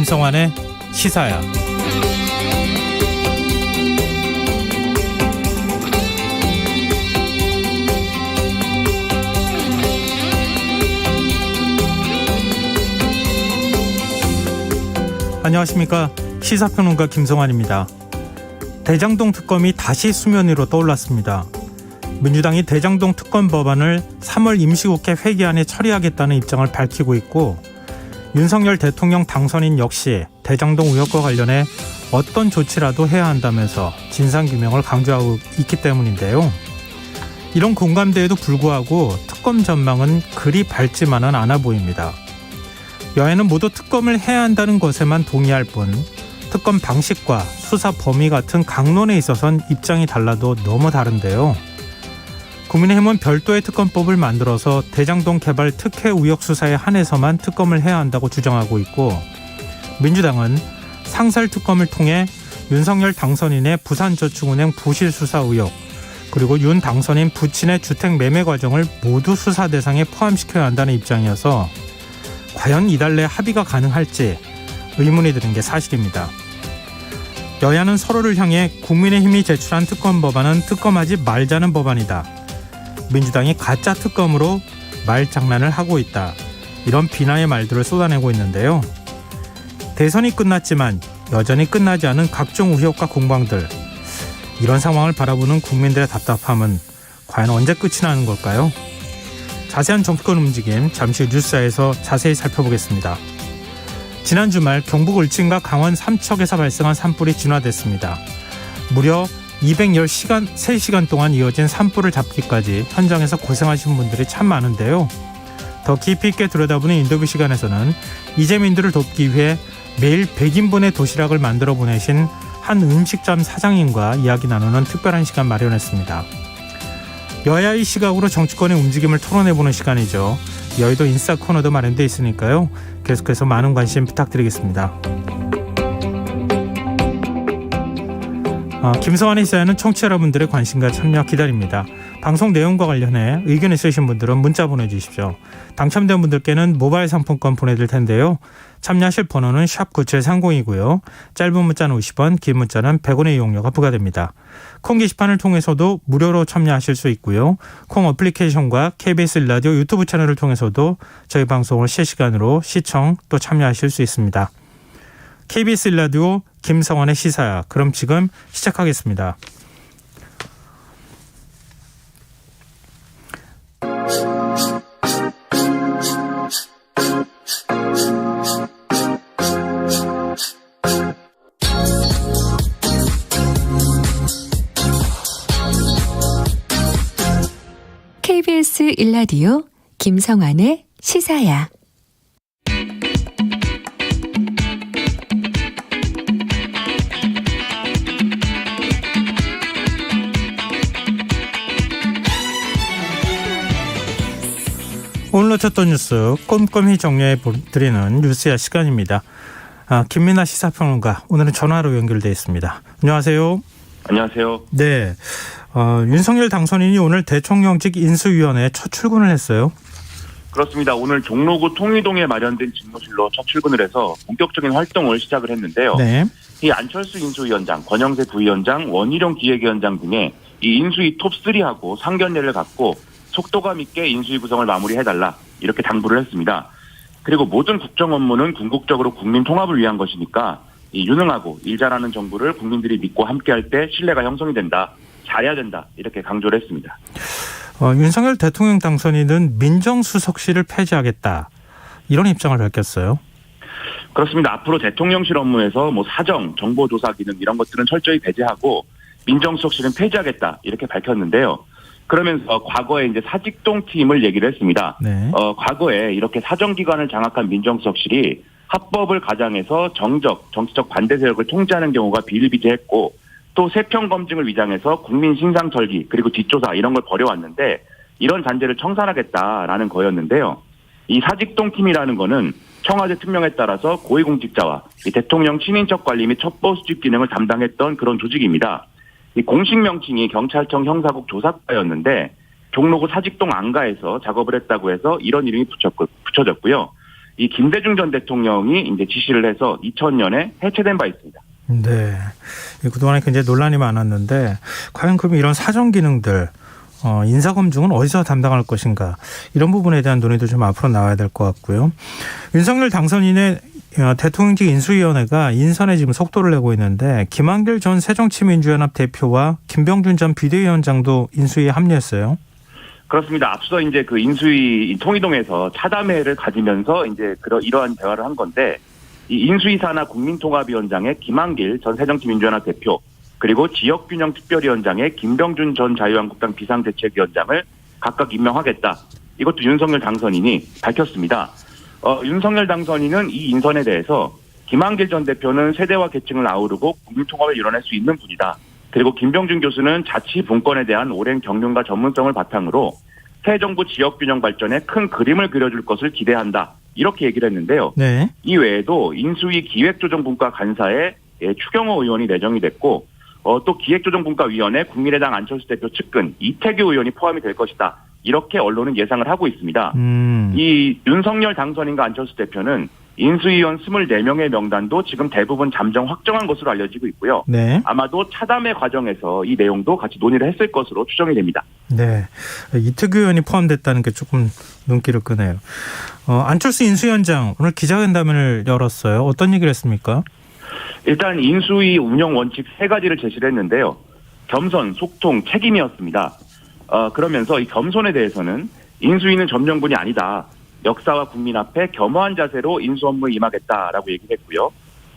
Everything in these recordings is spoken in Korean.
김성환의 시사야. 안녕하십니까. 시사평론가 김성환입니다. 대장동 특검이 다시 수면 위로 떠올랐습니다. 민주당이 대장동 특검 법안을 3월 임시국회 회기안에 처리하겠다는 입장을 밝히고 있고, 윤석열 대통령 당선인 역시 대장동 의혹과 관련해 어떤 조치라도 해야 한다면서 진상규명을 강조하고 있기 때문인데요. 이런 공감대에도 불구하고 특검 전망은 그리 밝지만은 않아 보입니다. 여야는 모두 특검을 해야 한다는 것에만 동의할 뿐 특검 방식과 수사 범위 같은 강론에 있어서는 입장이 달라도 너무 다른데요. 국민의힘은 별도의 특검법을 만들어서 대장동 개발 특혜 의혹 수사에 한해서만 특검을 해야 한다고 주장하고 있고, 민주당은 상설 특검을 통해 윤석열 당선인의 부산저축은행 부실 수사 의혹, 그리고 윤 당선인 부친의 주택 매매 과정을 모두 수사 대상에 포함시켜야 한다는 입장이어서 과연 이달 내 합의가 가능할지 의문이 드는 게 사실입니다. 여야는 서로를 향해 국민의힘이 제출한 특검 법안은 특검하지 말자는 법안이다, 민주당이 가짜 특검으로 말장난을 하고 있다, 이런 비난의 말들을 쏟아내고 있는데요. 대선이 끝났지만 여전히 끝나지 않은 각종 의혹과 공방들, 이런 상황을 바라보는 국민들의 답답함은 과연 언제 끝이 나는 걸까요? 자세한 정치권 움직임 잠시 후 뉴스에서 자세히 살펴보겠습니다. 지난 주말 경북 울진과 강원 삼척에서 발생한 산불이 진화됐습니다. 무려 213시간 동안 이어진 산불을 잡기까지 현장에서 고생하신 분들이 참 많은데요. 더 깊이 있게 들여다보는 인터뷰 시간에서는 이재민들을 돕기 위해 매일 100인분의 도시락을 만들어 보내신 한 음식점 사장님과 이야기 나누는 특별한 시간 마련했습니다. 여야의 시각으로 정치권의 움직임을 토론해보는 시간이죠. 여의도 인싸 코너도 마련되어 있으니까요. 계속해서 많은 관심 부탁드리겠습니다. 김성환의 시사에는 청취자 여러분들의 관심과 참여 기다립니다. 방송 내용과 관련해 의견 있으신 분들은 문자 보내주십시오. 당첨된 분들께는 모바일 상품권 보내드릴 텐데요. 참여하실 번호는 샵9730이고요. 짧은 문자는 50원, 긴 문자는 100원의 이용료가 부과됩니다. 콩 게시판을 통해서도 무료로 참여하실 수 있고요. 콩 어플리케이션과 KBS 라디오 유튜브 채널을 통해서도 저희 방송을 실시간으로 시청 또 참여하실 수 있습니다. KBS 라디오 김성환의 시사야. 그럼 지금 시작하겠습니다. KBS 1라디오 김성환의 시사야. 오늘 놓쳤던 뉴스 꼼꼼히 정리해드리는 뉴스야 시간입니다. 김민아 시사평론가, 오늘은 전화로 연결되어 있습니다. 안녕하세요. 안녕하세요. 네, 윤석열 당선인이 오늘 대통령직 인수위원회에 첫 출근을 했어요. 그렇습니다. 오늘 종로구 통이동에 마련된 집무실로 첫 출근을 해서 본격적인 활동을 시작을 했는데요. 네. 이 안철수 인수위원장, 권영세 부위원장, 원희룡 기획위원장 등의 이 인수위 톱3하고 상견례를 갖고 속도감 있게 인수위 구성을 마무리해달라, 이렇게 당부를 했습니다. 그리고 모든 국정 업무는 궁극적으로 국민 통합을 위한 것이니까 이 유능하고 일 잘하는 정부를 국민들이 믿고 함께할 때 신뢰가 형성이 된다, 잘해야 된다, 이렇게 강조를 했습니다. 윤석열 대통령 당선인은 민정수석실을 폐지하겠다, 이런 입장을 밝혔어요. 그렇습니다. 앞으로 대통령실 업무에서 사정, 정보조사 기능 이런 것들은 철저히 배제하고 민정수석실은 폐지하겠다, 이렇게 밝혔는데요. 그러면서 과거에 이제 사직동 팀을 얘기를 했습니다. 네. 과거에 이렇게 사정기관을 장악한 민정수석실이 합법을 가장해서 정치적 반대 세력을 통제하는 경우가 비일비재했고, 또 세평 검증을 위장해서 국민 신상 털기 그리고 뒷조사 이런 걸 벌여왔는데, 이런 잔재를 청산하겠다라는 거였는데요. 이 사직동 팀이라는 거는 청와대 특명에 따라서 고위공직자와 이 대통령 친인척 관리 및 첩보 수집 기능을 담당했던 그런 조직입니다. 이 공식 명칭이 경찰청 형사국 조사과였는데 종로구 사직동 안가에서 작업을 했다고 해서 이런 이름이 붙여졌고요. 이 김대중 전 대통령이 이제 지시를 해서 2000년에 해체된 바 있습니다. 네. 그동안에 굉장히 논란이 많았는데 과연 그럼 이런 사정 기능들 인사검증은 어디서 담당할 것인가 이런 부분에 대한 논의도 좀 앞으로 나와야 될 것 같고요. 윤석열 당선인의 대통령직 인수위원회가 인선에 지금 속도를 내고 있는데 김한길 전 새정치민주연합 대표와 김병준 전 비대위원장도 인수위에 합류했어요. 그렇습니다. 앞서 이제 그 인수위 통이동에서 차담회를 가지면서 이제 이러한 대화를 한 건데 이 인수위 산하 국민통합위원장의 김한길 전 새정치민주연합 대표 그리고 지역균형특별위원장의 김병준 전 자유한국당 비상대책위원장을 각각 임명하겠다. 이것도 윤석열 당선인이 밝혔습니다. 윤석열 당선인은 이 인선에 대해서 김한길 전 대표는 세대와 계층을 아우르고 국민통합을 이뤄낼 수 있는 분이다. 그리고 김병준 교수는 자치 분권에 대한 오랜 경륜과 전문성을 바탕으로 새 정부 지역균형 발전에 큰 그림을 그려줄 것을 기대한다. 이렇게 얘기를 했는데요. 네. 이 외에도 인수위 기획조정분과 간사에 추경호 의원이 내정이 됐고 또 기획조정분과위원회 국민의당 안철수 대표 측근 이태규 의원이 포함이 될 것이다. 이렇게 언론은 예상을 하고 있습니다. 이 윤석열 당선인과 안철수 대표는 인수위원 24명의 명단도 지금 대부분 잠정 확정한 것으로 알려지고 있고요. 네. 아마도 차담회 과정에서 이 내용도 같이 논의를 했을 것으로 추정이 됩니다. 네. 이태규 의원이 포함됐다는 게 조금 눈길을 끄네요. 안철수 인수위원장 오늘 기자간담회를 열었어요. 어떤 얘기를 했습니까? 일단 인수위 운영 원칙 3가지를 제시를 했는데요. 겸손, 속통, 책임이었습니다. 그러면서 이 겸손에 대해서는 인수위는 점령군이 아니다. 역사와 국민 앞에 겸허한 자세로 인수 업무에 임하겠다라고 얘기를 했고요.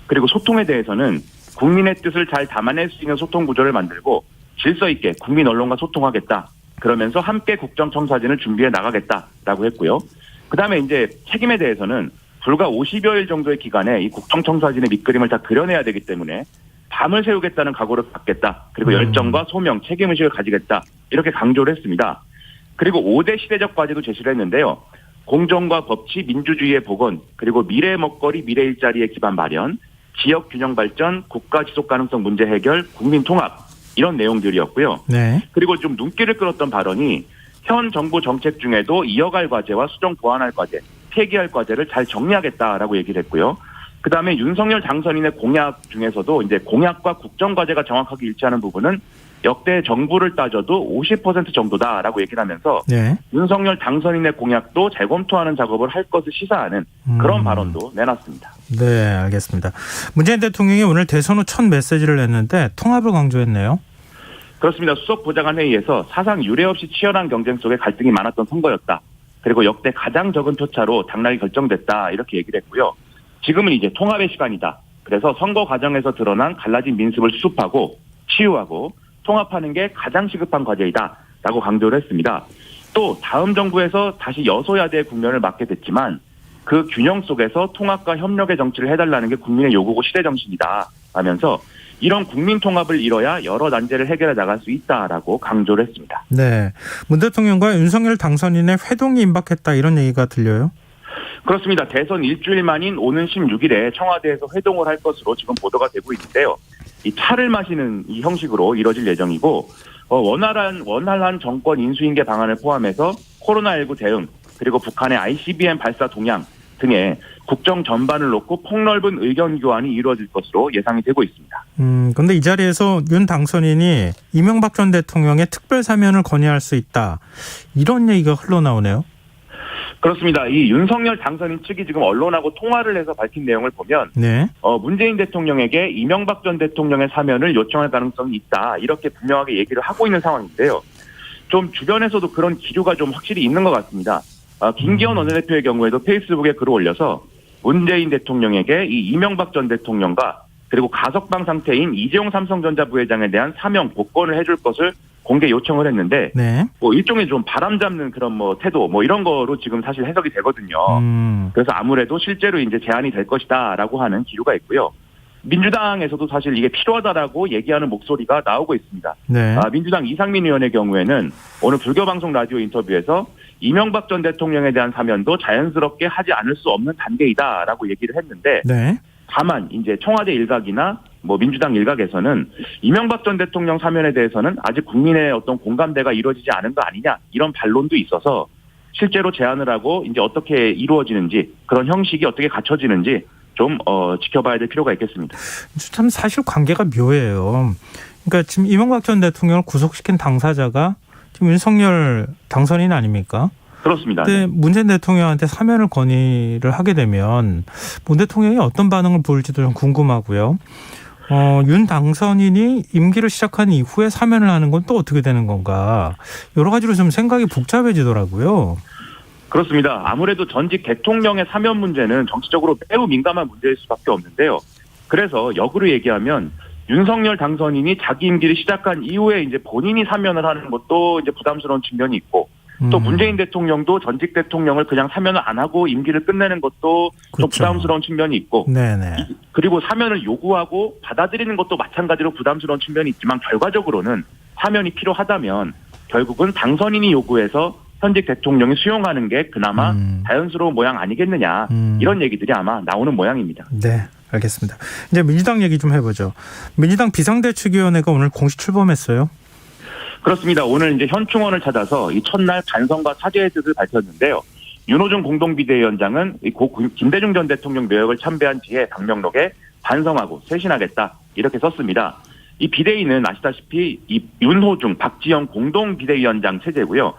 그리고 소통에 대해서는 국민의 뜻을 잘 담아낼 수 있는 소통 구조를 만들고 질서 있게 국민 언론과 소통하겠다. 그러면서 함께 국정청사진을 준비해 나가겠다라고 했고요. 그다음에 이제 책임에 대해서는 불과 50여일 정도의 기간에 이 국정청사진의 밑그림을 다 그려내야 되기 때문에 밤을 새우겠다는 각오를 갖겠다. 그리고 열정과 소명, 책임의식을 가지겠다. 이렇게 강조를 했습니다. 그리고 5대 시대적 과제도 제시를 했는데요. 공정과 법치, 민주주의의 복원, 그리고 미래 먹거리, 미래 일자리의 기반 마련, 지역 균형 발전, 국가 지속 가능성 문제 해결, 국민 통합 이런 내용들이었고요. 네. 그리고 좀 눈길을 끌었던 발언이 현 정부 정책 중에도 이어갈 과제와 수정 보완할 과제, 폐기할 과제를 잘 정리하겠다라고 얘기를 했고요. 그다음에 윤석열 당선인의 공약 중에서도 이제 공약과 국정 과제가 정확하게 일치하는 부분은 역대 정부를 따져도 50% 정도다라고 얘기를 하면서 네. 윤석열 당선인의 공약도 재검토하는 작업을 할 것을 시사하는 그런 발언도 내놨습니다. 네, 알겠습니다. 문재인 대통령이 오늘 대선 후 첫 메시지를 냈는데 통합을 강조했네요. 그렇습니다. 수석 보좌관 회의에서 사상 유례 없이 치열한 경쟁 속에 갈등이 많았던 선거였다. 그리고 역대 가장 적은 표차로 당락이 결정됐다. 이렇게 얘기를 했고요. 지금은 이제 통합의 시간이다. 그래서 선거 과정에서 드러난 갈라진 민습을 수습하고 치유하고 통합하는 게 가장 시급한 과제이다. 라고 강조를 했습니다. 또 다음 정부에서 다시 여소야대의 국면을 맞게 됐지만 그 균형 속에서 통합과 협력의 정치를 해달라는 게 국민의 요구고 시대 정신이다. 하면서 이런 국민 통합을 이뤄야 여러 난제를 해결해 나갈 수 있다라고 강조를 했습니다. 네, 문 대통령과 윤석열 당선인의 회동이 임박했다 이런 얘기가 들려요. 그렇습니다. 대선 일주일 만인 오는 16일에 청와대에서 회동을 할 것으로 지금 보도가 되고 있는데요. 이 차를 마시는 이 형식으로 이뤄질 예정이고 원활한 정권 인수인계 방안을 포함해서 코로나19 대응 그리고 북한의 ICBM 발사 동향 등의 국정 전반을 놓고 폭넓은 의견 교환이 이루어질 것으로 예상이 되고 있습니다. 그런데 이 자리에서 윤 당선인이 이명박 전 대통령의 특별 사면을 건의할 수 있다. 이런 얘기가 흘러나오네요. 그렇습니다. 이 윤석열 당선인 측이 지금 언론하고 통화를 해서 밝힌 내용을 보면 네. 문재인 대통령에게 이명박 전 대통령의 사면을 요청할 가능성이 있다. 이렇게 분명하게 얘기를 하고 있는 상황인데요. 좀 주변에서도 그런 기류가 좀 확실히 있는 것 같습니다. 김기현 원내대표의 경우에도 페이스북에 글을 올려서 문재인 대통령에게 이 이명박 전 대통령과 그리고 가석방 상태인 이재용 삼성전자 부회장에 대한 사면 복권을 해줄 것을 공개 요청을 했는데 네. 일종의 좀 바람잡는 그런 태도 이런 거로 지금 사실 해석이 되거든요. 그래서 아무래도 실제로 이제 제안이 될 것이다라고 하는 기류가 있고요. 민주당에서도 사실 이게 필요하다라고 얘기하는 목소리가 나오고 있습니다. 네. 민주당 이상민 의원의 경우에는 오늘 불교방송 라디오 인터뷰에서 이명박 전 대통령에 대한 사면도 자연스럽게 하지 않을 수 없는 단계이다라고 얘기를 했는데 네. 다만 이제 청와대 일각이나 민주당 일각에서는 이명박 전 대통령 사면에 대해서는 아직 국민의 어떤 공감대가 이루어지지 않은 거 아니냐 이런 반론도 있어서 실제로 제안을 하고 이제 어떻게 이루어지는지 그런 형식이 어떻게 갖춰지는지 좀 지켜봐야 될 필요가 있겠습니다. 참 사실 관계가 묘해요. 그러니까 지금 이명박 전 대통령을 구속시킨 당사자가 지금 윤석열 당선인 아닙니까? 그렇습니다. 근데 문재인 대통령한테 사면을 건의를 하게 되면 문 대통령이 어떤 반응을 보일지도 좀 궁금하고요. 윤 당선인이 임기를 시작한 이후에 사면을 하는 건 또 어떻게 되는 건가. 여러 가지로 좀 생각이 복잡해지더라고요. 그렇습니다. 아무래도 전직 대통령의 사면 문제는 정치적으로 매우 민감한 문제일 수밖에 없는데요. 그래서 역으로 얘기하면 윤석열 당선인이 자기 임기를 시작한 이후에 이제 본인이 사면을 하는 것도 이제 부담스러운 측면이 있고 또 문재인 대통령도 전직 대통령을 그냥 사면을 안 하고 임기를 끝내는 것도 그렇죠. 좀 부담스러운 측면이 있고 네네. 그리고 사면을 요구하고 받아들이는 것도 마찬가지로 부담스러운 측면이 있지만 결과적으로는 사면이 필요하다면 결국은 당선인이 요구해서 현직 대통령이 수용하는 게 그나마 자연스러운 모양 아니겠느냐 이런 얘기들이 아마 나오는 모양입니다. 네, 알겠습니다. 이제 민주당 얘기 좀 해보죠. 민주당 비상대책위원회가 오늘 공식 출범했어요. 그렇습니다. 오늘 이제 현충원을 찾아서 이 첫날 반성과 사죄의 뜻을 밝혔는데요. 윤호중 공동비대위원장은 김대중 전 대통령 묘역을 참배한 뒤에 당명록에 반성하고 쇄신하겠다 이렇게 썼습니다. 이 비대위는 아시다시피 이 윤호중, 박지영 공동비대위원장 체제고요.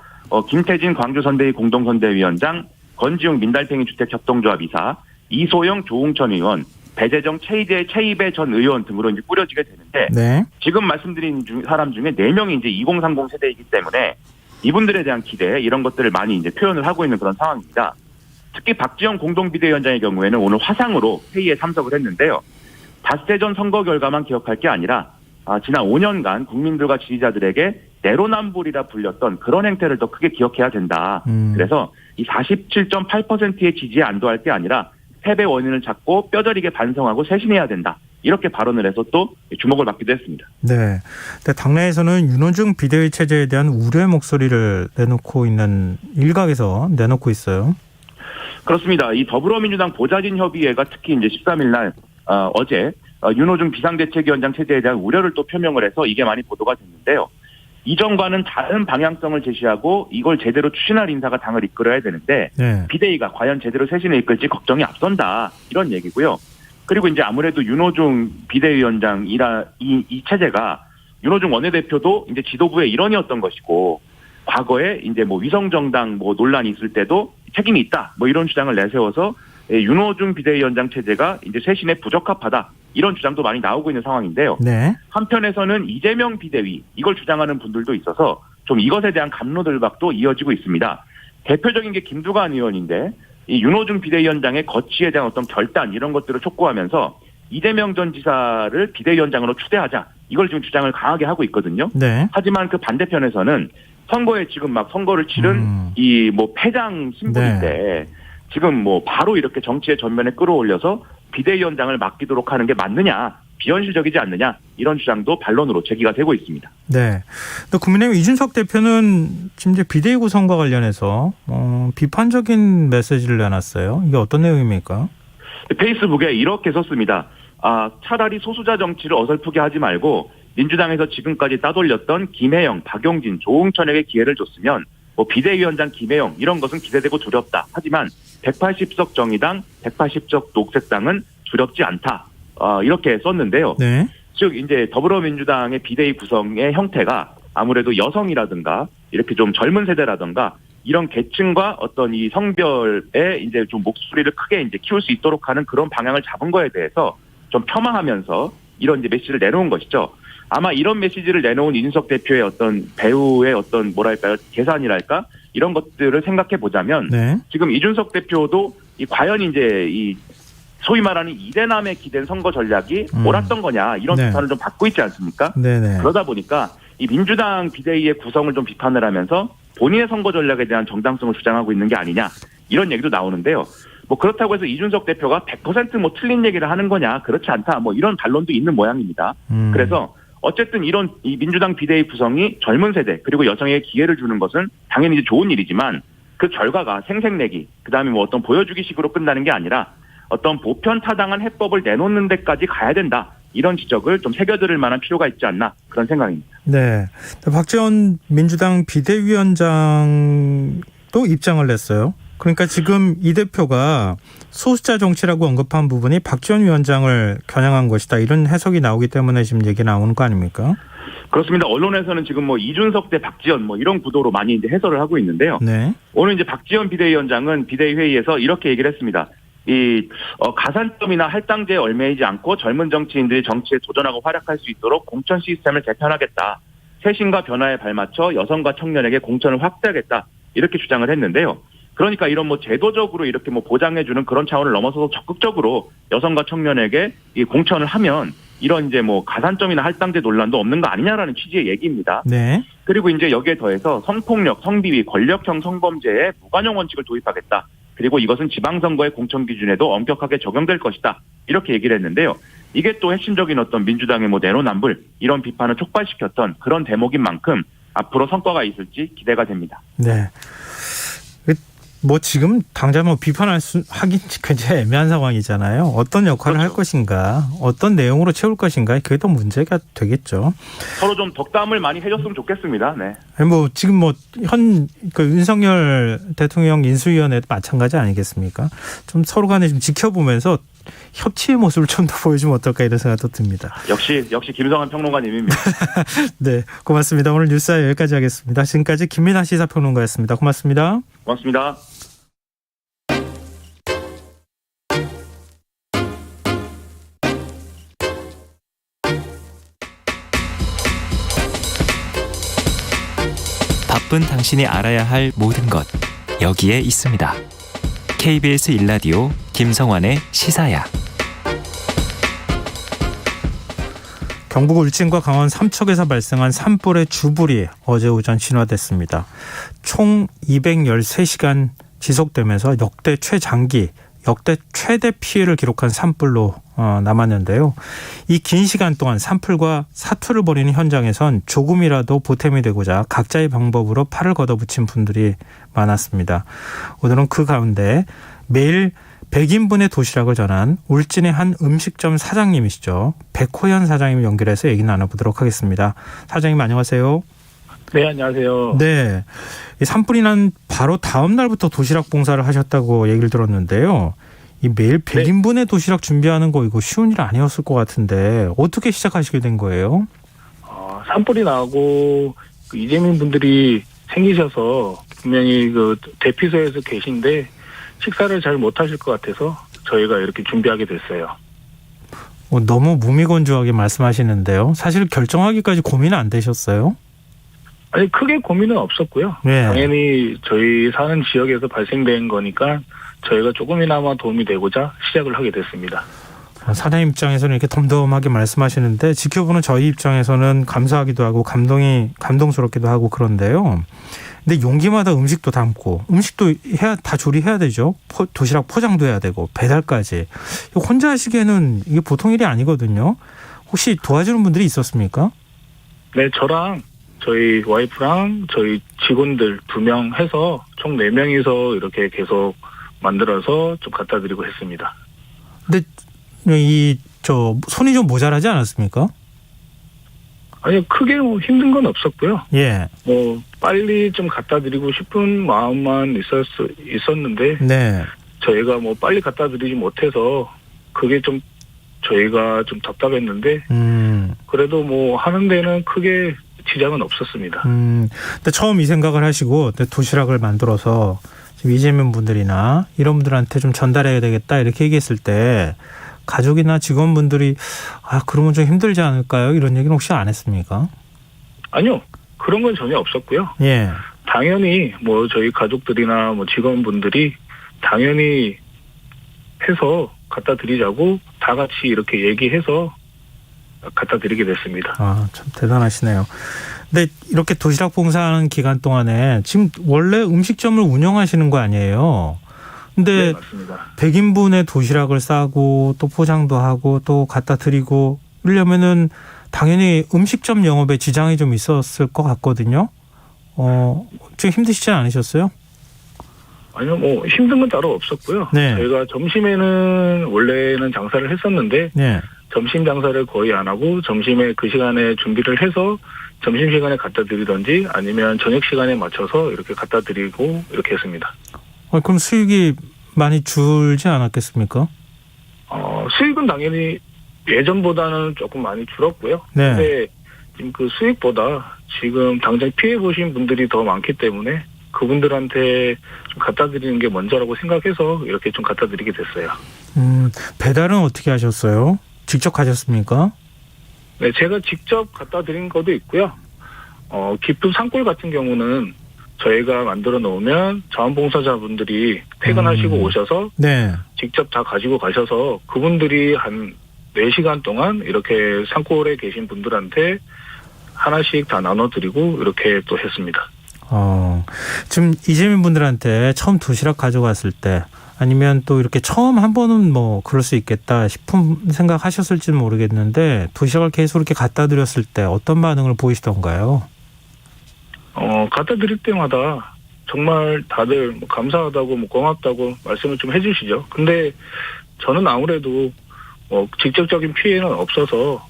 김태진 광주선대위 공동선대위원장, 건지용 민달팽이 주택협동조합 이사, 이소영 조웅천 의원, 배재정 최이배 전 의원 등으로 이제 꾸려지게 되는데 네. 지금 말씀드린 사람 중에 4명이 이제 2030 세대이기 때문에 이분들에 대한 기대 이런 것들을 많이 이제 표현을 하고 있는 그런 상황입니다. 특히 박지영 공동비대위원장의 경우에는 오늘 화상으로 회의에 참석을 했는데요. 닷새 전 선거 결과만 기억할 게 아니라 지난 5년간 국민들과 지지자들에게 내로남불이라 불렸던 그런 행태를 더 크게 기억해야 된다. 그래서 이 47.8%의 지지에 안도할 게 아니라 패배 원인을 찾고 뼈저리게 반성하고 쇄신해야 된다. 이렇게 발언을 해서 또 주목을 받기도 했습니다. 네. 근데 당내에서는 윤호중 비대위 체제에 대한 우려의 목소리를 내놓고 있는 일각에서 내놓고 있어요. 그렇습니다. 이 더불어민주당 보좌진협의회가 특히 이제 13일 날 어제 윤호중 비상대책위원장 체제에 대한 우려를 또 표명을 해서 이게 많이 보도가 됐는데요. 이전과는 다른 방향성을 제시하고 이걸 제대로 추진할 인사가 당을 이끌어야 되는데 네. 비대위가 과연 제대로 쇄신을 이끌지 걱정이 앞선다 이런 얘기고요. 그리고 이제 아무래도 윤호중 비대위원장이라 이 체제가 윤호중 원내대표도 이제 지도부의 일원이었던 것이고 과거에 이제 뭐 위성정당 뭐 논란이 있을 때도 책임이 있다 뭐 이런 주장을 내세워서 윤호중 비대위원장 체제가 이제 쇄신에 부적합하다 이런 주장도 많이 나오고 있는 상황인데요. 네. 한편에서는 이재명 비대위 이걸 주장하는 분들도 있어서 좀 이것에 대한 갑론을박도 이어지고 있습니다. 대표적인 게 김두관 의원인데 이 윤호중 비대위원장의 거취에 대한 어떤 결단 이런 것들을 촉구하면서 이재명 전 지사를 비대위원장으로 추대하자 이걸 지금 주장을 강하게 하고 있거든요. 네. 하지만 그 반대편에서는 선거에 지금 막 선거를 치른 이 뭐 패장 신분인데 지금 뭐 바로 이렇게 정치의 전면에 끌어올려서 비대위원장을 맡기도록 하는 게 맞느냐, 비현실적이지 않느냐 이런 주장도 반론으로 제기가 되고 있습니다. 네. 또 국민의힘 이준석 대표는 지금 이제 비대위 구성과 관련해서 비판적인 메시지를 내놨어요. 이게 어떤 내용입니까? 페이스북에 이렇게 썼습니다. 차라리 소수자 정치를 어설프게 하지 말고 민주당에서 지금까지 따돌렸던 김혜영, 박용진, 조응천에게 기회를 줬으면 뭐 비대위원장 김혜영 이런 것은 기대되고 두렵다. 하지만 180석 정의당, 180석 녹색당은 두렵지 않다. 이렇게 썼는데요. 네. 즉 이제 더불어민주당의 비대위 구성의 형태가 아무래도 여성이라든가 이렇게 좀 젊은 세대라든가 이런 계층과 어떤 이 성별에 이제 좀 목소리를 크게 이제 키울 수 있도록 하는 그런 방향을 잡은 거에 대해서 좀 폄하하면서 이런 이제 메시지를 내놓은 것이죠. 아마 이런 메시지를 내놓은 이준석 대표의 어떤 배우의 어떤 뭐랄까요 계산이랄까 이런 것들을 생각해 보자면 네. 지금 이준석 대표도 과연 이제 이 소위 말하는 이대남에 기댄 선거 전략이 옳았던 거냐 이런 네. 비판을 좀 받고 있지 않습니까? 네네. 그러다 보니까 이 민주당 비대위의 구성을 좀 비판을 하면서 본인의 선거 전략에 대한 정당성을 주장하고 있는 게 아니냐 이런 얘기도 나오는데요. 뭐 그렇다고 해서 이준석 대표가 100% 뭐 틀린 얘기를 하는 거냐 그렇지 않다 뭐 이런 반론도 있는 모양입니다. 그래서 어쨌든 이런 이 민주당 비대위 구성이 젊은 세대 그리고 여성에게 기회를 주는 것은 당연히 이제 좋은 일이지만 그 결과가 생색내기 그다음에 뭐 어떤 보여주기식으로 끝나는 게 아니라 어떤 보편 타당한 해법을 내놓는 데까지 가야 된다. 이런 지적을 좀 새겨들을 만한 필요가 있지 않나 그런 생각입니다. 네. 박지원 민주당 비대위원장 또 입장을 냈어요. 그러니까 지금 이 대표가 소수자 정치라고 언급한 부분이 박지원 위원장을 겨냥한 것이다. 이런 해석이 나오기 때문에 지금 얘기 나오는 거 아닙니까? 그렇습니다. 언론에서는 지금 뭐 이준석 대 박지원 뭐 이런 구도로 많이 이제 해설을 하고 있는데요. 네. 오늘 이제 박지원 비대위원장은 비대위 회의에서 이렇게 얘기를 했습니다. 가산점이나 할당제에 얽매이지 않고 젊은 정치인들이 정치에 도전하고 활약할 수 있도록 공천 시스템을 개편하겠다. 쇄신과 변화에 발맞춰 여성과 청년에게 공천을 확대하겠다. 이렇게 주장을 했는데요. 그러니까 이런 뭐 제도적으로 이렇게 뭐 보장해주는 그런 차원을 넘어서서 적극적으로 여성과 청년에게 이 공천을 하면 이런 이제 뭐 가산점이나 할당제 논란도 없는 거 아니냐라는 취지의 얘기입니다. 네. 그리고 이제 여기에 더해서 성폭력, 성비위, 권력형 성범죄에 무관용 원칙을 도입하겠다. 그리고 이것은 지방선거의 공천 기준에도 엄격하게 적용될 것이다. 이렇게 얘기를 했는데요. 이게 또 핵심적인 어떤 민주당의 뭐 내로남불 이런 비판을 촉발시켰던 그런 대목인 만큼 앞으로 성과가 있을지 기대가 됩니다. 네. 뭐 지금 당장 뭐 하긴 굉장히 애매한 상황이잖아요. 어떤 역할을 할 것인가, 어떤 내용으로 채울 것인가, 그게 더 문제가 되겠죠. 서로 좀 덕담을 많이 해줬으면 좋겠습니다. 네. 뭐 지금 뭐 윤석열 대통령 인수위원회도 마찬가지 아니겠습니까? 좀 서로 간에 좀 지켜보면서 협치의 모습을 좀 더 보여주면 어떨까 이런 생각도 듭니다. 역시 김성환 평론가님입니다. 네, 고맙습니다. 오늘 뉴스와 여기까지 하겠습니다. 지금까지 김민아 시사평론가였습니다. 고맙습니다. 고맙습니다. 바쁜 당신이 알아야 할 모든 것 여기에 있습니다. KBS 1라디오 김성환의 시사야. 경북 울진과 강원 삼척에서 발생한 산불의 주불이 어제 오전 진화됐습니다. 총 213시간 지속되면서 역대 최대 피해를 기록한 산불로 남았는데요. 이 긴 시간 동안 산불과 사투를 벌이는 현장에선 조금이라도 보탬이 되고자 각자의 방법으로 팔을 걷어붙인 분들이 많았습니다. 오늘은 그 가운데 매일 100인분의 도시락을 전한 울진의 한 음식점 사장님이시죠. 백호연 사장님 연결해서 얘기 나눠보도록 하겠습니다. 사장님 안녕하세요. 네, 안녕하세요. 네, 이 산불이 난 바로 다음 날부터 도시락 봉사를 하셨다고 얘기를 들었는데요. 이 매일 100인분의 도시락 준비하는 거 이거 쉬운 일 아니었을 것 같은데 어떻게 시작하시게 된 거예요? 산불이 나고 이재민 분들이 생기셔서 분명히 그 대피소에서 계신데 식사를 잘 못하실 것 같아서 저희가 이렇게 준비하게 됐어요. 너무 무미건조하게 말씀하시는데요. 사실 결정하기까지 고민은 안 되셨어요? 아니 크게 고민은 없었고요. 네. 당연히 저희 사는 지역에서 발생된 거니까 저희가 조금이나마 도움이 되고자 시작을 하게 됐습니다. 사장님 입장에서는 이렇게 덤덤하게 말씀하시는데 지켜보는 저희 입장에서는 감사하기도 하고 감동스럽기도 하고 그런데요. 근데 용기마다 음식도 담고 음식도 다 조리해야 되죠. 도시락 포장도 해야 되고 배달까지. 혼자 하시기에는 이게 보통 일이 아니거든요. 혹시 도와주는 분들이 있었습니까? 네, 저랑 저희 와이프랑 저희 직원들 2명 해서 총 4명이서 이렇게 계속 만들어서 좀 갖다 드리고 했습니다. 근데 손이 좀 모자라지 않았습니까? 아니 크게 힘든 건 없었고요. 예. 빨리 좀 갖다 드리고 싶은 마음만 있었는데 네. 저희가 빨리 갖다 드리지 못해서 그게 좀 저희가 좀 답답했는데 그래도 하는 데는 크게 지장은 없었습니다. 근데 처음 이 생각을 하시고 도시락을 만들어서 지금 이재민 분들이나 이런 분들한테 좀 전달해야 되겠다 이렇게 얘기했을 때 가족이나 직원분들이 그러면 좀 힘들지 않을까요? 이런 얘기는 혹시 안 했습니까? 아니요. 그런 건 전혀 없었고요. 예. 당연히 저희 가족들이나 직원분들이 당연히 해서 갖다 드리자고 다 같이 이렇게 얘기해서 갖다 드리게 됐습니다. 참 대단하시네요. 근데 이렇게 도시락 봉사하는 기간 동안에 지금 원래 음식점을 운영하시는 거 아니에요? 근데 네, 맞습니다. 100인분의 도시락을 싸고 또 포장도 하고 또 갖다 드리고 이러려면은 당연히 음식점 영업에 지장이 좀 있었을 것 같거든요. 좀 힘드시지 않으셨어요? 아니요, 힘든 건 따로 없었고요. 네. 저희가 점심에는 원래는 장사를 했었는데 네. 점심 장사를 거의 안 하고 점심에 그 시간에 준비를 해서 점심시간에 갖다 드리던지 아니면 저녁시간에 맞춰서 이렇게 갖다 드리고 이렇게 했습니다. 그럼 수익이 많이 줄지 않았겠습니까? 수익은 당연히 예전보다는 조금 많이 줄었고요. 네. 근데 지금 그 수익보다 지금 당장 피해 보신 분들이 더 많기 때문에 그분들한테 좀 갖다 드리는 게 먼저라고 생각해서 이렇게 좀 갖다 드리게 됐어요. 배달은 어떻게 하셨어요? 직접 가셨습니까? 네, 제가 직접 갖다 드린 것도 있고요. 기프 산골 같은 경우는 저희가 만들어 놓으면 자원봉사자분들이 퇴근하시고 오셔서 네. 직접 다 가지고 가셔서 그분들이 한 4시간 동안 이렇게 산골에 계신 분들한테 하나씩 다 나눠드리고 이렇게 또 했습니다. 지금 이재민 분들한테 처음 도시락 가져갔을 때 아니면 또 이렇게 처음 한 번은 뭐 그럴 수 있겠다 싶은 생각하셨을지는 모르겠는데 도시락을 계속 이렇게 갖다 드렸을 때 어떤 반응을 보이시던가요? 갖다 드릴 때마다 정말 다들 뭐 감사하다고 뭐 고맙다고 말씀을 좀 해주시죠. 근데 저는 아무래도 직접적인 피해는 없어서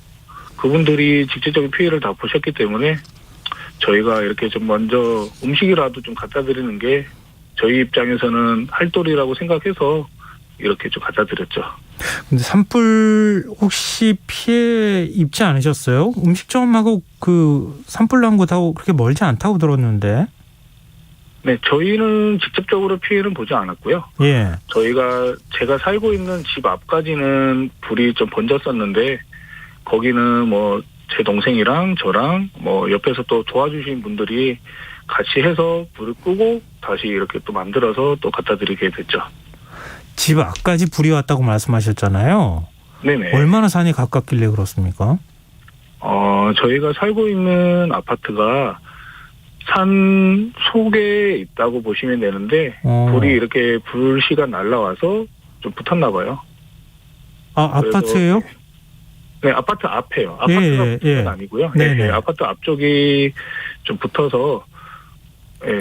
그분들이 직접적인 피해를 다 보셨기 때문에 저희가 이렇게 좀 먼저 음식이라도 좀 갖다 드리는 게 저희 입장에서는 할도리라고 생각해서 이렇게 좀 갖다 드렸죠. 근데 산불 혹시 피해 입지 않으셨어요? 음식점하고 그 산불 난 곳하고 그렇게 멀지 않다고 들었는데. 네, 저희는 직접적으로 피해는 보지 않았고요. 예. 제가 살고 있는 집 앞까지는 불이 좀 번졌었는데 거기는 뭐 제 동생이랑 저랑 뭐 옆에서 또 도와주신 분들이 같이 해서 불을 끄고 다시 이렇게 또 만들어서 또 갖다 드리게 됐죠. 집 앞까지 불이 왔다고 말씀하셨잖아요. 네네. 얼마나 산이 가깝길래 그렇습니까? 저희가 살고 있는 아파트가 산 속에 있다고 보시면 되는데 불이 이렇게 불씨가 날라와서 좀 붙었나 봐요. 아파트예요? 네, 아파트 앞에요. 아파트가 붙은 건 아니고요. 네, 아파트 앞쪽이 좀 붙어서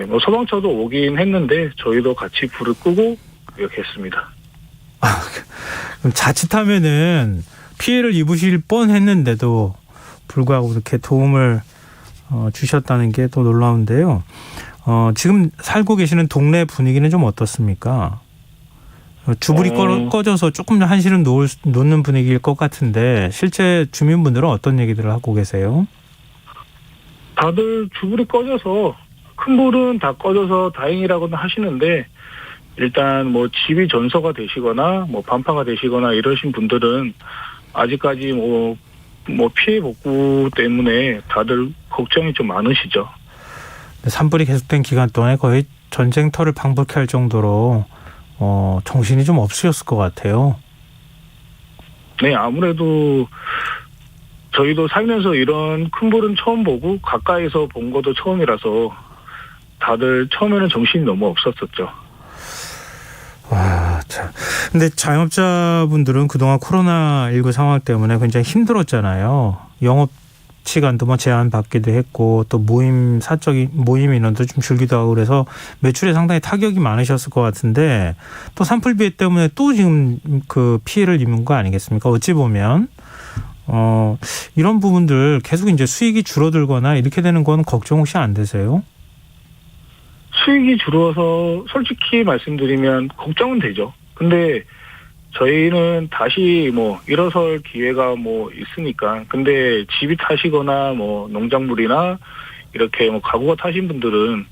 뭐 소방차도 오긴 했는데 저희도 같이 불을 끄고 이렇게 했습니다. 그럼 자칫하면은 피해를 입으실 뻔했는데도 불구하고 이렇게 도움을 주셨다는 게 또 놀라운데요. 지금 살고 계시는 동네 분위기는 좀 어떻습니까? 주불이 꺼져서 조금 한시름 놓는 분위기일 것 같은데 실제 주민분들은 어떤 얘기들을 하고 계세요? 다들 주불이 꺼져서 큰 불은 다 꺼져서 다행이라고는 하시는데 일단 뭐 집이 전소가 되시거나 뭐 반파가 되시거나 이러신 분들은 아직까지 뭐 피해 복구 때문에 다들 걱정이 좀 많으시죠. 산불이 계속된 기간 동안에 거의 전쟁터를 방불케 할 정도로 정신이 좀 없으셨을 것 같아요. 네, 아무래도 저희도 살면서 이런 큰 불은 처음 보고 가까이서 본 것도 처음이라서 다들 처음에는 정신이 너무 없었었죠. 와, 참. 근데 자영업자분들은 그동안 코로나19 상황 때문에 굉장히 힘들었잖아요. 영업 시간도 뭐 제한받기도 했고 또 모임 인원도 좀 줄기도 하고 그래서 매출에 상당히 타격이 많으셨을 것 같은데 또 산불 피해 때문에 또 지금 그 피해를 입은 거 아니겠습니까? 어찌 보면 이런 부분들 계속 이제 수익이 줄어들거나 이렇게 되는 건 걱정 혹시 안 되세요? 수익이 줄어서 솔직히 말씀드리면 걱정은 되죠. 근데 저희는 다시 뭐 일어설 기회가 뭐 있으니까. 근데 집이 타시거나 뭐 농작물이나 이렇게 뭐 가구가 타신 분들은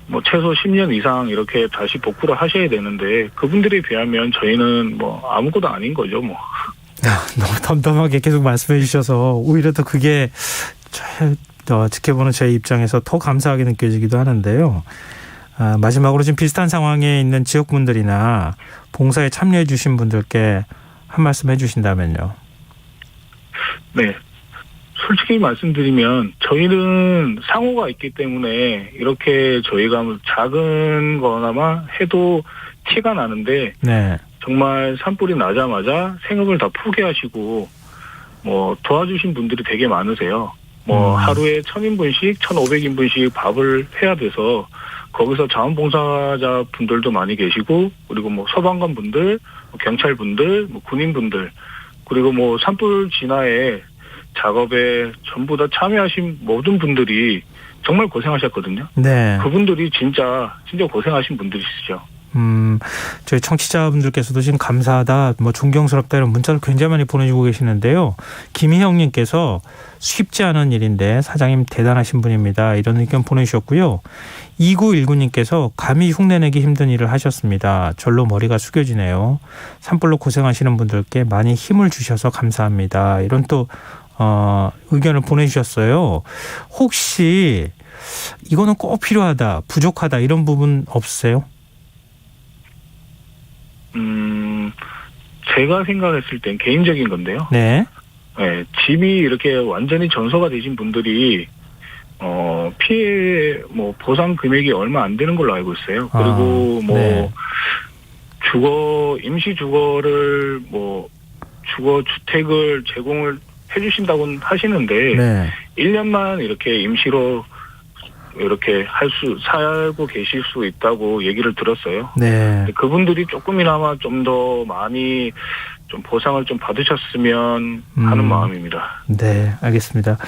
뭐 최소 10년 이상 이렇게 다시 복구를 하셔야 되는데 그분들에 비하면 저희는 뭐 아무것도 아닌 거죠, 뭐. 너무 덤덤하게 계속 말씀해 주셔서 오히려 더 그게 지켜보는 제 입장에서 더 감사하게 느껴지기도 하는데요. 마지막으로 지금 비슷한 상황에 있는 지역분들이나 봉사에 참여해 주신 분들께 한 말씀 해주신다면요. 네. 솔직히 말씀드리면 저희는 상호가 있기 때문에 이렇게 저희가 작은 거나마 해도 티가 나는데 네. 정말 산불이 나자마자 생업을 다 포기하시고 뭐 도와주신 분들이 되게 많으세요. 뭐 하루에 1,000인분씩 1,500인분씩 밥을 해야 돼서 거기서 자원봉사자 분들도 많이 계시고 그리고 뭐 소방관 분들, 경찰 분들, 뭐 군인 분들 그리고 뭐 산불 진화에 작업에 전부 다 참여하신 모든 분들이 정말 고생하셨거든요. 네. 그분들이 진짜 고생하신 분들이시죠. 저희 청취자분들께서도 지금 감사하다, 뭐 존경스럽다 이런 문자를 굉장히 많이 보내주고 계시는데요. 김희영님께서 쉽지 않은 일인데 사장님 대단하신 분입니다. 이런 의견 보내주셨고요. 2919님께서 감히 흉내내기 힘든 일을 하셨습니다. 절로 머리가 숙여지네요. 산불로 고생하시는 분들께 많이 힘을 주셔서 감사합니다. 이런 또 의견을 보내주셨어요. 혹시 이거는 꼭 필요하다, 부족하다 이런 부분 없으세요? 제가 생각했을 땐 개인적인 건데요. 네. 네, 집이 이렇게 완전히 전소가 되신 분들이 피해 보상 금액이 얼마 안 되는 걸로 알고 있어요. 그리고 네. 임시 주거를 주거 주택을 제공을 해주신다고는 하시는데 네. 1년만 이렇게 임시로 이렇게 살고 계실 수 있다고 얘기를 들었어요. 네. 그분들이 조금이나마 좀 더 많이 좀 보상을 좀 받으셨으면 하는 마음입니다. 네, 알겠습니다.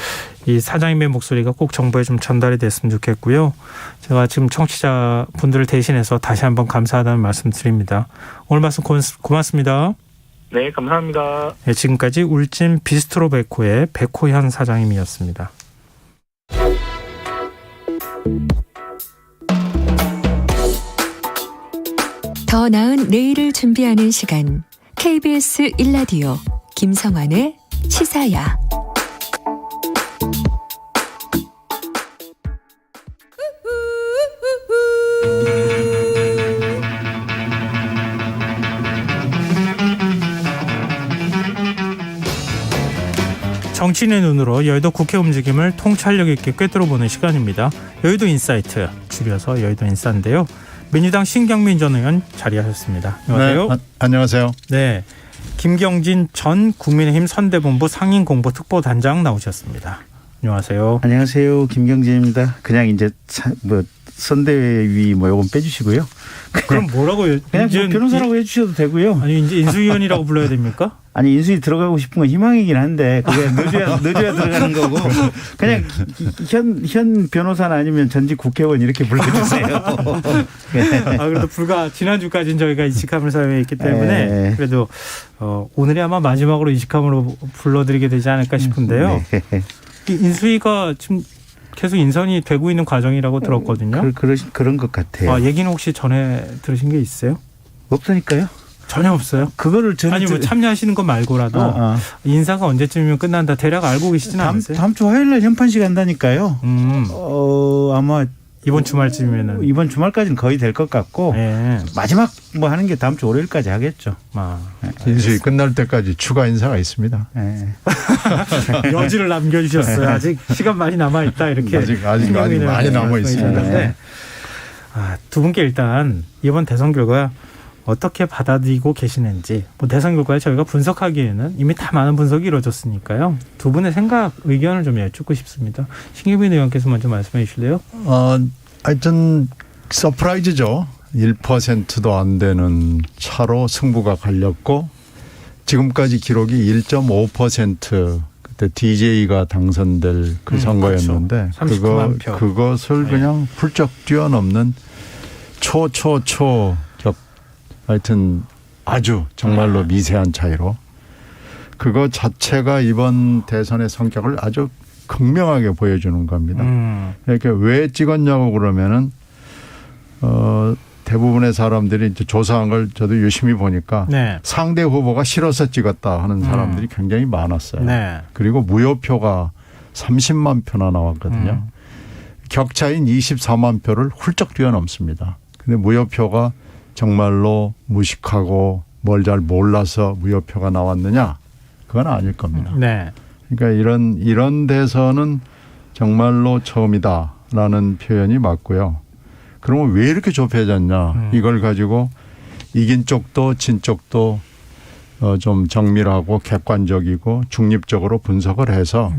이 사장님의 목소리가 꼭 정부에 좀 전달이 됐으면 좋겠고요. 제가 지금 청취자 분들을 대신해서 다시 한번 감사하다는 말씀 드립니다. 오늘 말씀 고맙습니다. 네, 감사합니다. 네, 지금까지 울진 비스트로 베코의 백호현 사장님이었습니다. 더 나은 내일을 준비하는 시간. KBS 1라디오 김성환의 시사야. 정치인의 눈으로 여의도 국회 움직임을 통찰력 있게 꿰뚫어보는 시간입니다. 여의도 인사이트, 줄여서 여의도 인사인데요. 민주당 신경민 전 의원 자리하셨습니다. 안녕하세요. 네, 안녕하세요. 네, 김경진 전 국민의힘 선대본부 상임공보특보단장 나오셨습니다. 안녕하세요. 안녕하세요. 김경진입니다. 그냥 이제 선대위 요건 빼주시고요. 그럼 뭐라고요? 그냥 변호사라고 해주셔도 되고요. 아니 이제 인수위원이라고 불러야 됩니까? 아니 인수위 들어가고 싶은 건 희망이긴 한데 그게 늦어야 들어가는 거고 그냥 현 변호사는 아니면 전직 국회의원 이렇게 불러주세요. 그래도 불과 지난주까지는 저희가 이직함을 사용했기 때문에 그래도 오늘이 아마 마지막으로 이직함으로 불러드리게 되지 않을까 싶은데요. 이 인수위가 지금 계속 인선이 되고 있는 과정이라고 들었거든요. 그런 것 같아요. 얘기는 혹시 전에 들으신 게 있어요? 없으니까요. 전혀 없어요. 그거를 저는 아니 참여하시는 것 말고라도 인사가 언제쯤이면 끝난다 대략 알고 계시진 않으세요? 다음 주 화요일날 현판식 한다니까요. 아마 이번 주말쯤이면은 이번 주말까지는 거의 될 것 같고 마지막 하는 게 다음 주 월요일까지 하겠죠. 인수위 끝날 때까지 추가 인사가 있습니다. 여지를 남겨주셨어요. 아직 시간 많이 남아 있다 이렇게 아직 많이 남아 있습니다. 두 분께 일단 이번 대선 결과 어떻게 받아들이고 계시는지 대선 결과에 저희가 분석하기에는 이미 다 많은 분석이 이루어졌으니까요. 두 분의 생각, 의견을 좀 여쭙고 싶습니다. 신경민 의원께서 먼저 말씀해 주실래요? 하여튼 서프라이즈죠. 1%도 안 되는 차로 승부가 갈렸고 지금까지 기록이 1.5% 그때 DJ가 당선될 그 선거였는데 그렇죠. 39만 표. 그것을 그냥 훌쩍 뛰어넘는 하여튼 아주 정말로 미세한 차이로 그거 자체가 이번 대선의 성격을 아주 극명하게 보여주는 겁니다. 이렇게 왜 찍었냐고 그러면은 대부분의 사람들이 이제 조사한 걸 저도 유심히 보니까 상대 후보가 싫어서 찍었다 하는 사람들이 굉장히 많았어요. 그리고 무효표가 30만 표나 나왔거든요. 격차인 24만 표를 훌쩍 뛰어넘습니다. 근데 무효표가 정말로 무식하고 뭘 잘 몰라서 무효표가 나왔느냐? 그건 아닐 겁니다. 그러니까 이런 데서는 정말로 처음이다라는 표현이 맞고요. 그러면 왜 이렇게 좁혀졌냐? 이걸 가지고 이긴 쪽도 진 쪽도 좀 정밀하고 객관적이고 중립적으로 분석을 해서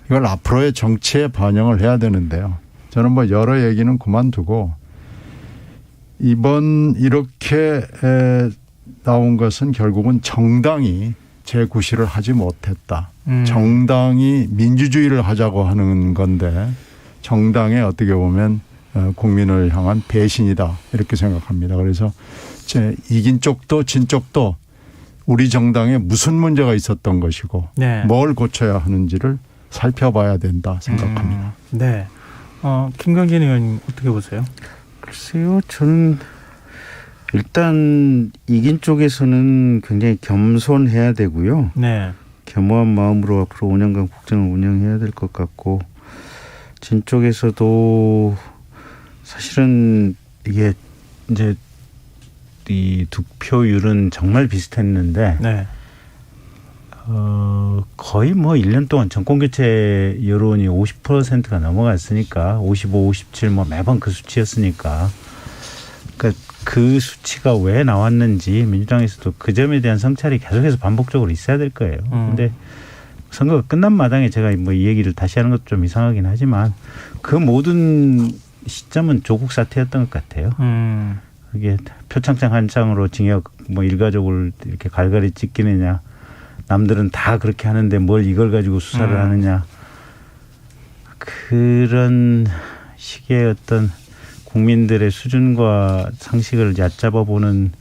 이걸 앞으로의 정치에 반영을 해야 되는데요. 저는 여러 얘기는 그만두고 이번 이렇게 나온 것은 결국은 정당이 재구시를 하지 못했다. 정당이 민주주의를 하자고 하는 건데 정당에 어떻게 보면 국민을 향한 배신이다 이렇게 생각합니다. 그래서 이긴 쪽도 진 쪽도 우리 정당에 무슨 문제가 있었던 것이고 네. 뭘 고쳐야 하는지를 살펴봐야 된다 생각합니다. 네. 김경진 의원님 어떻게 보세요? 글쎄요. 저는 일단 이긴 쪽에서는 굉장히 겸손해야 되고요. 네. 겸허한 마음으로 앞으로 5년간 국정을 운영해야 될 것 같고 진 쪽에서도 사실은 이게 이제 이 득표율은 정말 비슷했는데 네. 거의 뭐 1년 동안 정권교체 여론이 50%가 넘어갔으니까 55, 57 뭐 매번 그 수치였으니까 그러니까 그 수치가 왜 나왔는지 민주당에서도 그 점에 대한 성찰이 계속해서 반복적으로 있어야 될 거예요. 근데 선거가 끝난 마당에 제가 뭐 이 얘기를 다시 하는 것도 좀 이상하긴 하지만 그 모든 시점은 조국 사태였던 것 같아요. 이게 표창장 한 장으로 징역 뭐 일가족을 이렇게 갈갈이 찢기느냐. 남들은 다 그렇게 하는데 뭘 이걸 가지고 수사를 하느냐. 그런 식의 어떤 국민들의 수준과 상식을 얕잡아 보는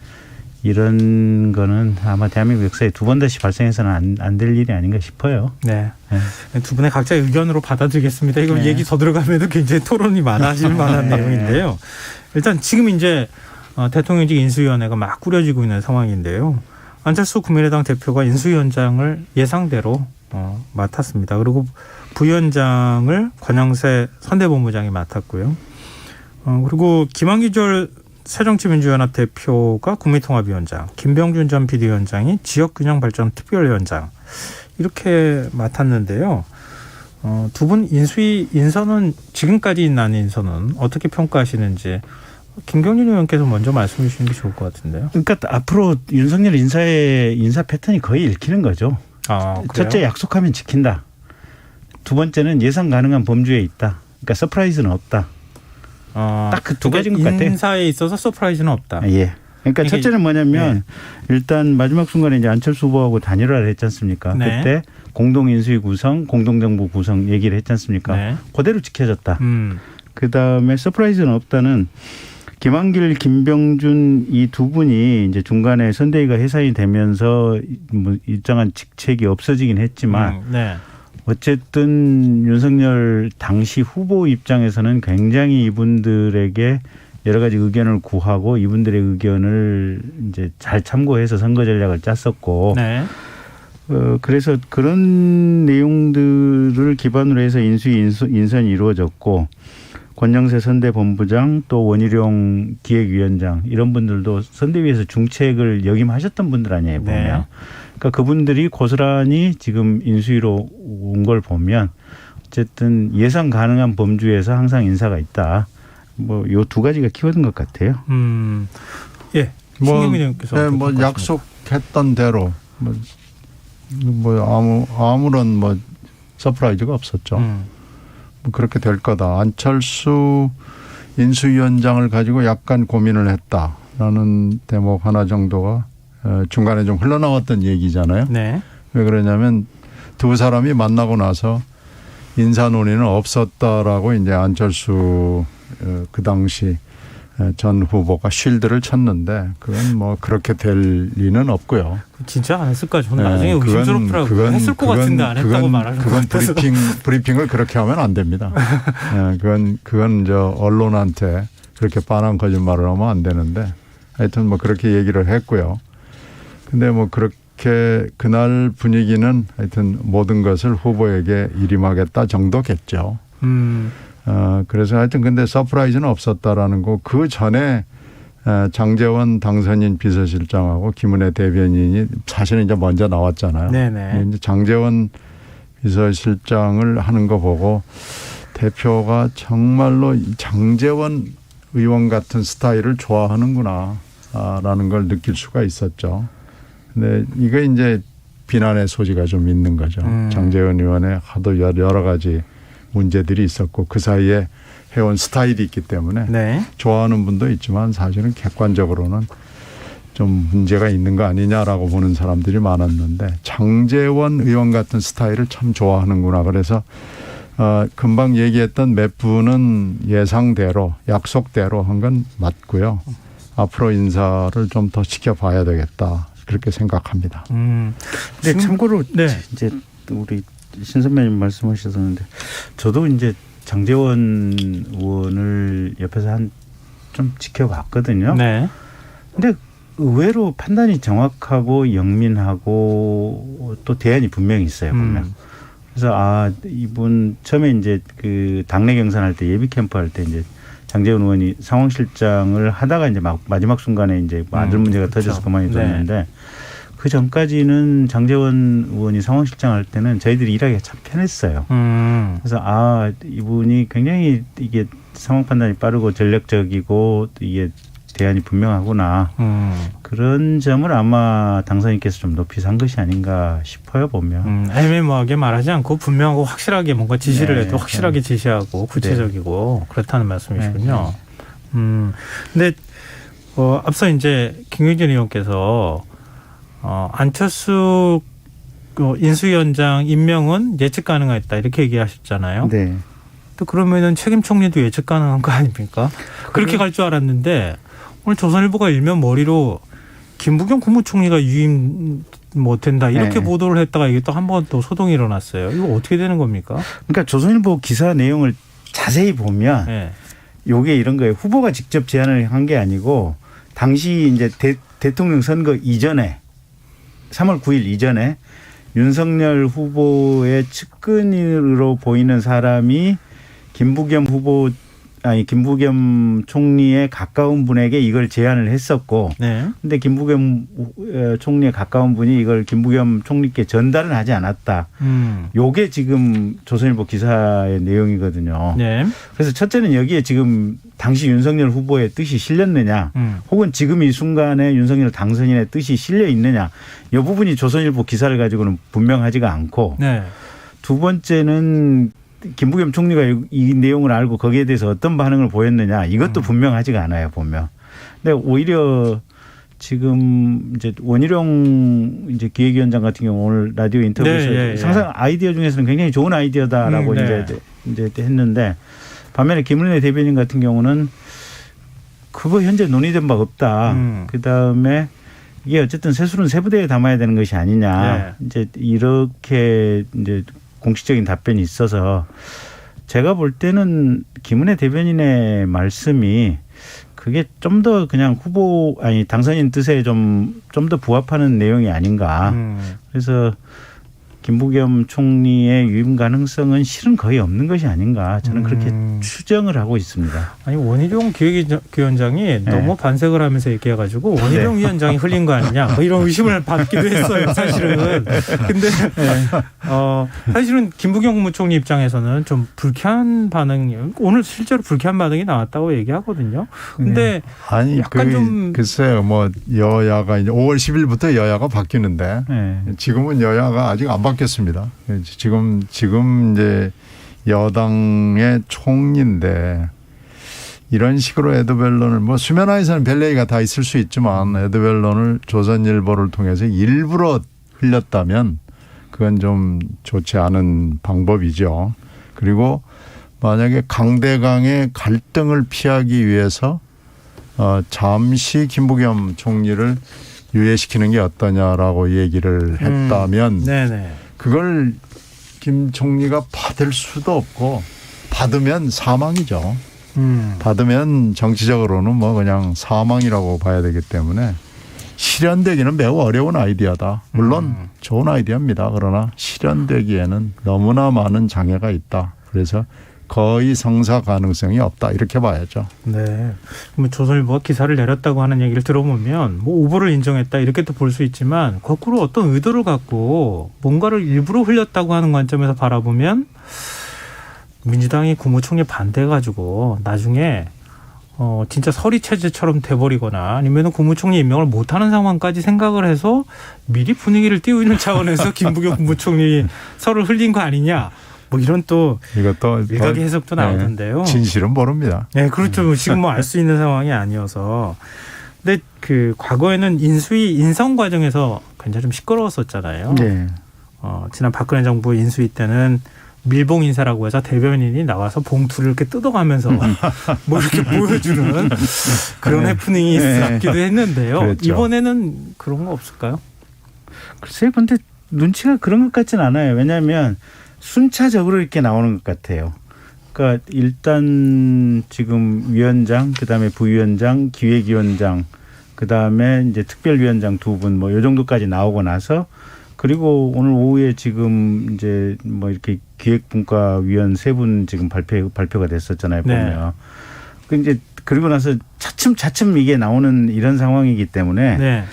이런 거는 아마 대한민국 역사에 두 번 다시 발생해서는 안 될 일이 아닌가 싶어요. 네. 두 분의 각자의 의견으로 받아들이겠습니다. 이거 얘기 더 들어가면 굉장히 토론이 많아질 만한 내용인데요. 일단 지금 이제 대통령직 인수위원회가 막 꾸려지고 있는 상황인데요. 안철수 국민의당 대표가 인수위원장을 예상대로 맡았습니다. 그리고 부위원장을 권영세 선대본부장이 맡았고요. 그리고 김한기절 새정치민주연합 대표가 국민통합위원장, 김병준 전 비대위원장이 지역균형발전특별위원장 이렇게 맡았는데요. 두 분 인수위 인선은 지금까지 난 인선은 어떻게 평가하시는지 김경진 의원께서 먼저 말씀해 주시는 게 좋을 것 같은데요. 그러니까 앞으로 윤석열 인사 패턴이 거의 읽히는 거죠. 첫째 약속하면 지킨다. 두 번째는 예상 가능한 범주에 있다. 그러니까 서프라이즈는 없다. 딱 그 두 가지인 것 같아요. 인사에 있어서 서프라이즈는 없다. 예. 그러니까 첫째는 뭐냐면 일단 마지막 순간에 이제 안철수 후보하고 단일화를 했지 않습니까? 네. 그때 공동인수위 구성, 공동정부 구성 얘기를 했지 않습니까? 네. 그대로 지켜졌다. 그다음에 서프라이즈는 없다는 김한길, 김병준 이 두 분이 이제 중간에 선대위가 해산이 되면서 뭐 일정한 직책이 없어지긴 했지만 어쨌든 윤석열 당시 후보 입장에서는 굉장히 이분들에게 여러 가지 의견을 구하고 이분들의 의견을 이제 잘 참고해서 선거 전략을 짰었고 그래서 그런 내용들을 기반으로 해서 인수위 인선이 이루어졌고 권영세 선대본부장 또 원희룡 기획위원장 이런 분들도 선대위에서 중책을 역임하셨던 분들 아니에요 보면. 그러니까 그분들이 고스란히 지금 인수위로 온 걸 보면 어쨌든 예상 가능한 범주에서 항상 인사가 있다. 뭐 요 두 가지가 키워드인 것 같아요. 예. 신경민 의원께서 뭐 약속했던 대로 뭐 아무런 뭐 서프라이즈가 없었죠. 뭐 그렇게 될 거다. 안철수 인수위원장을 가지고 약간 고민을 했다라는 대목 하나 정도가 중간에 좀 흘러나왔던 얘기잖아요. 왜 그러냐면 두 사람이 만나고 나서 인사 논의는 없었다라고 이제 안철수 그 당시 전 후보가 쉴드를 쳤는데 그건 뭐 그렇게 될 리는 없고요. 진짜 안 했을까? 저는 나중에 의심스럽더라고요. 했을 것 같은데 안 했다고 말하는 것 같아서. 브리핑을 그렇게 하면 안 됩니다. 그건 저 언론한테 그렇게 빤한 거짓말을 하면 안 되는데 하여튼 뭐 그렇게 얘기를 했고요. 근데 뭐 그렇게 그날 분위기는 하여튼 모든 것을 후보에게 일임하겠다 정도겠죠. 그래서 하여튼 근데 서프라이즈는 없었다라는 거. 그 전에 장제원 당선인 비서실장하고 김은혜 대변인이 사실은 이제 먼저 나왔잖아요. 이제 장제원 비서실장을 하는 거 보고 대표가 정말로 장제원 의원 같은 스타일을 좋아하는구나라는 걸 느낄 수가 있었죠. 근데 이거 이제 비난의 소지가 좀 있는 거죠. 장제원 의원의 하도 여러 가지 문제들이 있었고 그 사이에 해온 스타일이 있기 때문에 좋아하는 분도 있지만 사실은 객관적으로는 좀 문제가 있는 거 아니냐라고 보는 사람들이 많았는데 장제원 의원 같은 스타일을 참 좋아하는구나. 그래서 금방 얘기했던 몇 분은 예상대로 약속대로 한 건 맞고요. 앞으로 인사를 좀 더 지켜봐야 되겠다. 그렇게 생각합니다. 근데 참고로 이제 우리 신 선배님 말씀하셨었는데 저도 이제 장제원 의원을 옆에서 좀 지켜봤거든요. 네. 근데 의외로 판단이 정확하고 영민하고 또 대안이 분명히 있어요, 보면. 그래서 이분 처음에 이제 그 당내 경선할 때 예비 캠프 할 때 이제 장제원 의원이 상황실장을 하다가 이제 마지막 순간에 이제 아들 문제가 터져서 그만이 뒀는데 그 전까지는 장제원 의원이 상황실장 할 때는 저희들이 일하기가 참 편했어요. 그래서 이분이 굉장히 이게 상황 판단이 빠르고 전략적이고 이게 대안이 분명하구나. 그런 점을 아마 당선인께서 좀 높이 산 것이 아닌가 싶어요, 보면. 애매모호하게 말하지 않고 분명하고 확실하게 뭔가 지시를 해도 확실하게 지시하고 구체적이고 그렇다는 말씀이시군요. 근데 앞서 이제 김경진 의원께서 안철수 인수위원장 임명은 예측 가능했다 이렇게 얘기하셨잖아요. 네. 또 그러면은 책임 총리도 예측 가능한 거 아닙니까? 그렇게 갈 줄 알았는데 오늘 조선일보가 일면 머리로 김부겸 국무총리가 유임 못된다 이렇게 보도를 했다가 이게 또 한 번 또 소동이 일어났어요. 이거 어떻게 되는 겁니까? 그러니까 조선일보 기사 내용을 자세히 보면 요게 이런 거예요. 후보가 직접 제안을 한 게 아니고 당시 이제 대통령 선거 이전에 3월 9일 이전에 윤석열 후보의 측근으로 보이는 사람이 김부겸 총리에 가까운 분에게 이걸 제안을 했었고, 근데 김부겸 총리에 가까운 분이 이걸 김부겸 총리께 전달은 하지 않았다. 요게 지금 조선일보 기사의 내용이거든요. 그래서 첫째는 여기에 지금 당시 윤석열 후보의 뜻이 실렸느냐, 혹은 지금 이 순간에 윤석열 당선인의 뜻이 실려 있느냐, 이 부분이 조선일보 기사를 가지고는 분명하지가 않고, 두 번째는 김부겸 총리가 이 내용을 알고 거기에 대해서 어떤 반응을 보였느냐 이것도 분명하지가 않아요, 보면. 근데 오히려 지금 이제 원희룡 이제 기획위원장 같은 경우 오늘 라디오 인터뷰에서 상상 아이디어 중에서는 굉장히 좋은 아이디어다라고 이제 했는데 반면에 김은혜 대변인 같은 경우는 그거 현재 논의된 바 없다. 그 다음에 이게 어쨌든 세술은 세부대에 담아야 되는 것이 아니냐. 이제 이렇게 이제 공식적인 답변이 있어서 제가 볼 때는 김은혜 대변인의 말씀이 그게 좀 더 그냥 당선인 뜻에 좀 더 부합하는 내용이 아닌가. 그래서 김부겸 총리의 유임 가능성은 실은 거의 없는 것이 아닌가. 저는 그렇게 추정을 하고 있습니다. 아니 원희룡 기획위원장이 너무 반색을 하면서 얘기해가지고 원희룡 위원장이 흘린 거 아니냐 뭐 이런 의심을 받기도 했어요, 사실은. 근데 사실은 김부겸 국무총리 입장에서는 좀 불쾌한 반응이 오늘 실제로 불쾌한 반응이 나왔다고 얘기하거든요. 근데 아니 약간 좀 글쎄요, 뭐 여야가 이제 5월 10일부터 여야가 바뀌는데 지금은 여야가 아직 안 바뀌었습니다. 지금 이제 여당의 총리인데 이런 식으로 에드벨론을 뭐 수면화에서는 별 얘기가 다 있을 수 있지만 에드벨론을 조선일보를 통해서 일부러 흘렸다면 그건 좀 좋지 않은 방법이죠. 그리고 만약에 강대강의 갈등을 피하기 위해서 잠시 김부겸 총리를 유예시키는 게 어떠냐라고 얘기를 했다면 그걸 김 총리가 받을 수도 없고 받으면 사망이죠. 받으면 정치적으로는 뭐 그냥 사망이라고 봐야 되기 때문에 실현되기는 매우 어려운 아이디어다. 물론 좋은 아이디어입니다. 그러나 실현되기에는 너무나 많은 장애가 있다. 그래서 거의 성사 가능성이 없다. 이렇게 봐야죠. 네. 그러면 조선일보가 기사를 내렸다고 하는 얘기를 들어보면 뭐 오보를 인정했다 이렇게 또 볼 수 있지만 거꾸로 어떤 의도를 갖고 뭔가를 일부러 흘렸다고 하는 관점에서 바라보면 민주당이 국무총리 반대해가지고 나중에 진짜 서리 체제처럼 돼버리거나 아니면 국무총리 임명을 못하는 상황까지 생각을 해서 미리 분위기를 띄우는 차원에서 김부겸 국무총리 설을 흘린 거 아니냐. 뭐 이런 또 이것도 일각의 해석도 나오던데요. 진실은 모릅니다. 네, 그렇죠. 지금 뭐 알 수 있는 상황이 아니어서. 근데 그 과거에는 인수위 인선 과정에서 굉장히 좀 시끄러웠었잖아요. 네. 지난 박근혜 정부 인수위 때는 밀봉 인사라고 해서 대변인이 나와서 봉투를 이렇게 뜯어가면서 뭐 이렇게 보여주는 그런 해프닝이 있었기도 했는데요. 그렇죠. 이번에는 그런 거 없을까요? 글쎄요. 근데 눈치가 그런 것 같진 않아요. 왜냐하면 순차적으로 이렇게 나오는 것 같아요. 그러니까 일단 지금 위원장, 그다음에 부위원장, 기획위원장, 그다음에 이제 특별위원장 2분 뭐 요 정도까지 나오고 나서 그리고 오늘 오후에 지금 이제 뭐 이렇게 기획분과위원 3분 지금 발표가 됐었잖아요. 보면. 네. 그 이제 그리고 나서 차츰 이게 나오는 이런 상황이기 때문에 네.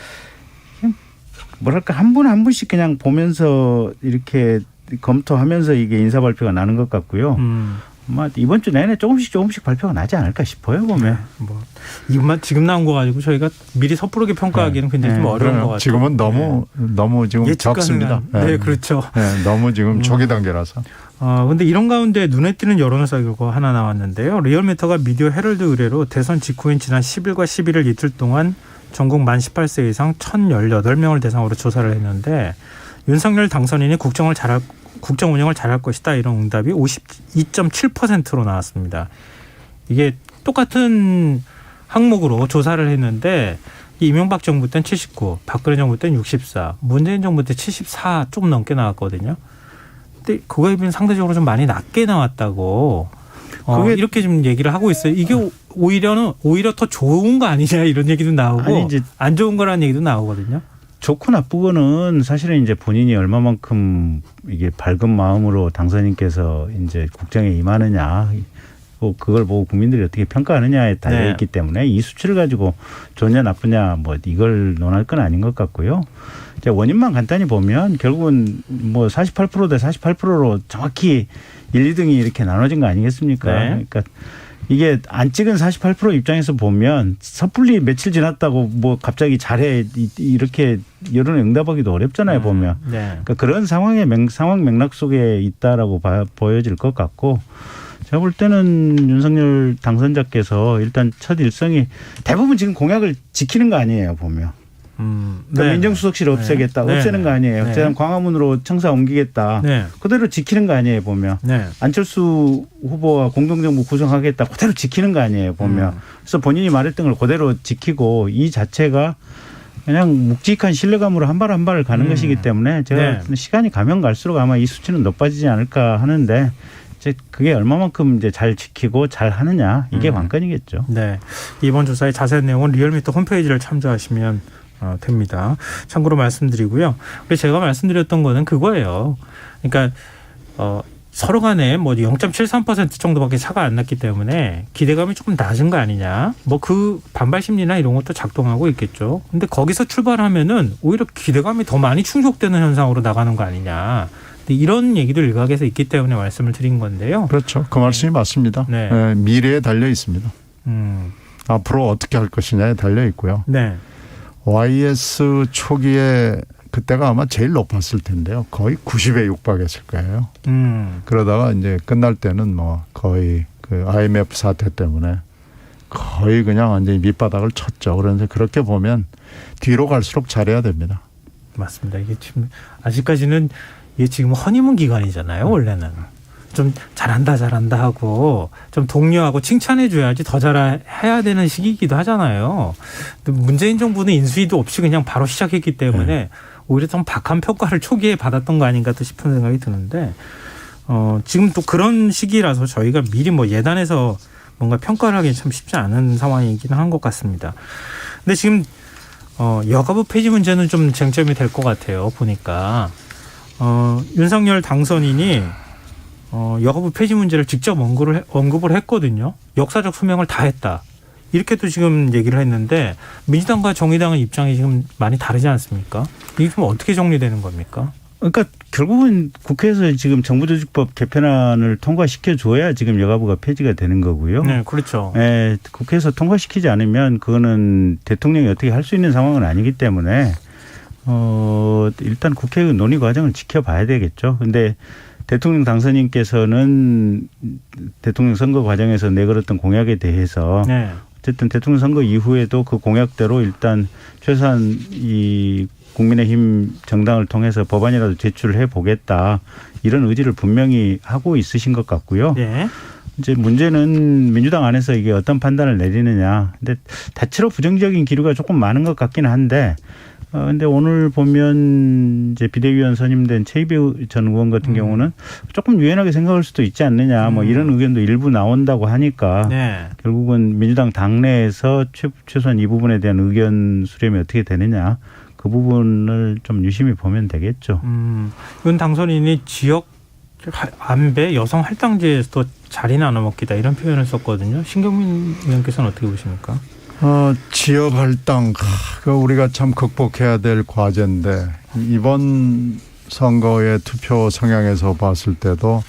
뭐랄까 한 분 한 분씩 그냥 보면서 이렇게 검토하면서 이게 인사 발표가 나는 것 같고요. 아마 이번 주 내내 조금씩 발표가 나지 않을까 싶어요. 보면. 뭐 이것만 지금 나온 거 가지고 저희가 미리 섭부르게 평가하기는 굉장히 좀 어려운 것 같아요. 지금은 너무 지금 적습니다. 네, 그렇죠. 네, 너무 지금 초기 단계라서. 근데 이런 가운데 눈에 띄는 여론조사 결과 하나 나왔는데요. 리얼미터가 미디어 헤럴드 의뢰로 대선 직후인 지난 10일과 11일 이틀 동안 전국 만 18세 이상 1,018명을 대상으로 조사를 했는데 윤석열 당선인이 국정 운영을 잘할 것이다 이런 응답이 52.7%로 나왔습니다. 이게 똑같은 항목으로 조사를 했는데 이명박 정부 때는 79, 박근혜 정부 때는 64, 문재인 정부 때 74 좀 넘게 나왔거든요. 근데 그거에 비해 상대적으로 좀 많이 낮게 나왔다고 이렇게 좀 얘기를 하고 있어요. 이게 오히려 더 좋은 거 아니냐 이런 얘기도 나오고 안 좋은 거라는 얘기도 나오거든요. 좋고 나쁘고는 사실은 이제 본인이 얼마만큼 이게 밝은 마음으로 당선인께서 이제 국정에 임하느냐, 뭐 그걸 보고 국민들이 어떻게 평가하느냐에 달려 있기 때문에 이 수치를 가지고 좋냐 나쁘냐 뭐 이걸 논할 건 아닌 것 같고요. 이제 원인만 간단히 보면 결국은 뭐 48% 대 48%로 정확히 1, 2등이 이렇게 나눠진 거 아니겠습니까? 네. 그러니까 이게 안 찍은 48% 입장에서 보면 섣불리 며칠 지났다고 뭐 갑자기 잘해 이렇게 여론에 응답하기도 어렵잖아요. 보면. 네. 그러니까 그런 상황 맥락 속에 있다라고 보여질 것 같고 제가 볼 때는 윤석열 당선자께서 일단 첫 일성이 대부분 지금 공약을 지키는 거 아니에요. 보면. 그러니까 민정수석실 없애겠다. 없애는 거 아니에요. 광화문으로 청사 옮기겠다. 그대로 지키는 거 아니에요. 보면. 안철수 후보와 공동정부 구성하겠다. 그대로 지키는 거 아니에요. 보면. 그래서 본인이 말했던 걸 그대로 지키고 이 자체가 그냥 묵직한 신뢰감으로 한 발 한 발을 가는 것이기 때문에 제가 시간이 가면 갈수록 아마 이 수치는 높아지지 않을까 하는데 이제 그게 얼마만큼 이제 잘 지키고 잘 하느냐 이게 관건이겠죠. 네. 이번 조사의 자세한 내용은 리얼미터 홈페이지를 참조하시면 됩니다. 참고로 말씀드리고요. 그리고 제가 말씀드렸던 거는 그거예요. 그러니까 서로 간에 뭐 0.73% 정도밖에 차가 안 났기 때문에 기대감이 조금 낮은 거 아니냐. 뭐 그 반발 심리나 이런 것도 작동하고 있겠죠. 근데 거기서 출발하면은 오히려 기대감이 더 많이 충족되는 현상으로 나가는 거 아니냐. 이런 얘기도 일각에서 있기 때문에 말씀을 드린 건데요. 그렇죠. 그 말씀이 맞습니다. 네. 미래에 달려 있습니다. 앞으로 어떻게 할 것이냐에 달려 있고요. 네. YS 초기에 그때가 아마 제일 높았을 텐데요. 거의 90에 육박했을 거예요. 그러다가 이제 끝날 때는 뭐 거의 그 IMF 사태 때문에 거의 그냥 완전히 밑바닥을 쳤죠. 그런데 그렇게 보면 뒤로 갈수록 잘해야 됩니다. 맞습니다. 이게 지금 아직까지는 이게 지금 허니문 기간이잖아요. 원래는. 좀 잘한다 하고 좀 독려하고 칭찬해 줘야지 더 잘해야 되는 시기이기도 하잖아요. 문재인 정부는 인수위도 없이 그냥 바로 시작했기 때문에 오히려 좀 박한 평가를 초기에 받았던 거 아닌가 또 싶은 생각이 드는데 지금 또 그런 시기라서 저희가 미리 뭐 예단해서 뭔가 평가를 하기 참 쉽지 않은 상황이기는 한 것 같습니다. 근데 지금 여가부 폐지 문제는 좀 쟁점이 될 것 같아요. 보니까 윤석열 당선인이 여가부 폐지 문제를 직접 언급을 했거든요. 역사적 소명을 다했다. 이렇게도 지금 얘기를 했는데 민주당과 정의당의 입장이 지금 많이 다르지 않습니까? 이게 좀 어떻게 정리되는 겁니까? 그러니까 결국은 국회에서 지금 정부조직법 개편안을 통과시켜줘야 지금 여가부가 폐지가 되는 거고요. 네, 그렇죠. 네, 국회에서 통과시키지 않으면 그거는 대통령이 어떻게 할 수 있는 상황은 아니기 때문에 일단 국회의 논의 과정을 지켜봐야 되겠죠. 근데 대통령 당선인께서는 대통령 선거 과정에서 내걸었던 공약에 대해서 어쨌든 대통령 선거 이후에도 그 공약대로 일단 최소한 이 국민의힘 정당을 통해서 법안이라도 제출을 해보겠다 이런 의지를 분명히 하고 있으신 것 같고요. 네. 이제 문제는 민주당 안에서 이게 어떤 판단을 내리느냐. 근데 다채로 부정적인 기류가 조금 많은 것 같기는 한데, 근데 오늘 보면 이제 비대위원 선임된 최이배 전 의원 같은 경우는 조금 유연하게 생각할 수도 있지 않느냐. 뭐 이런 의견도 일부 나온다고 하니까 네. 결국은 민주당 당내에서 최소한 이 부분에 대한 의견 수렴이 어떻게 되느냐. 그 부분을 좀 유심히 보면 되겠죠. 윤 당선인이 지역 안배 여성 할당제에서 자리 나눠 먹기다 이런 표현을 썼거든요. 신경민 의원께서는 어떻게 보십니까? 지역 할당 그 우리가 참 극복해야 될 과제인데 이번 선거의 투표 성향에서 봤을 때도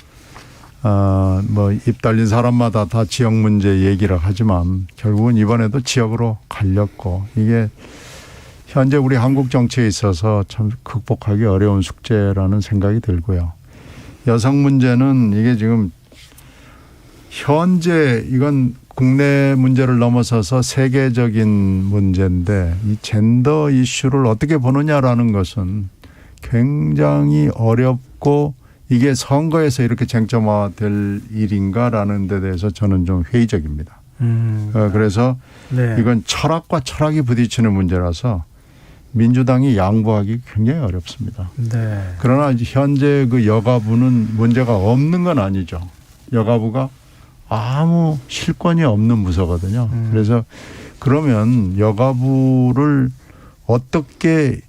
뭐 입 달린 사람마다 다 지역 문제 얘기를 하지만 결국은 이번에도 지역으로 갈렸고 이게 현재 우리 한국 정치에 있어서 참 극복하기 어려운 숙제라는 생각이 들고요. 여성 문제는 이게 지금 현재 이건 국내 문제를 넘어서서 세계적인 문제인데 이 젠더 이슈를 어떻게 보느냐라는 것은 굉장히 어렵고 이게 선거에서 이렇게 쟁점화될 일인가라는 데 대해서 저는 좀 회의적입니다. 그래서 네. 이건 철학과 철학이 부딪히는 문제라서 민주당이 양보하기 굉장히 어렵습니다. 네. 그러나 현재 그 여가부는 문제가 없는 건 아니죠. 여가부가 아무 실권이 없는 부서거든요. 그래서 그러면 여가부를 어떻게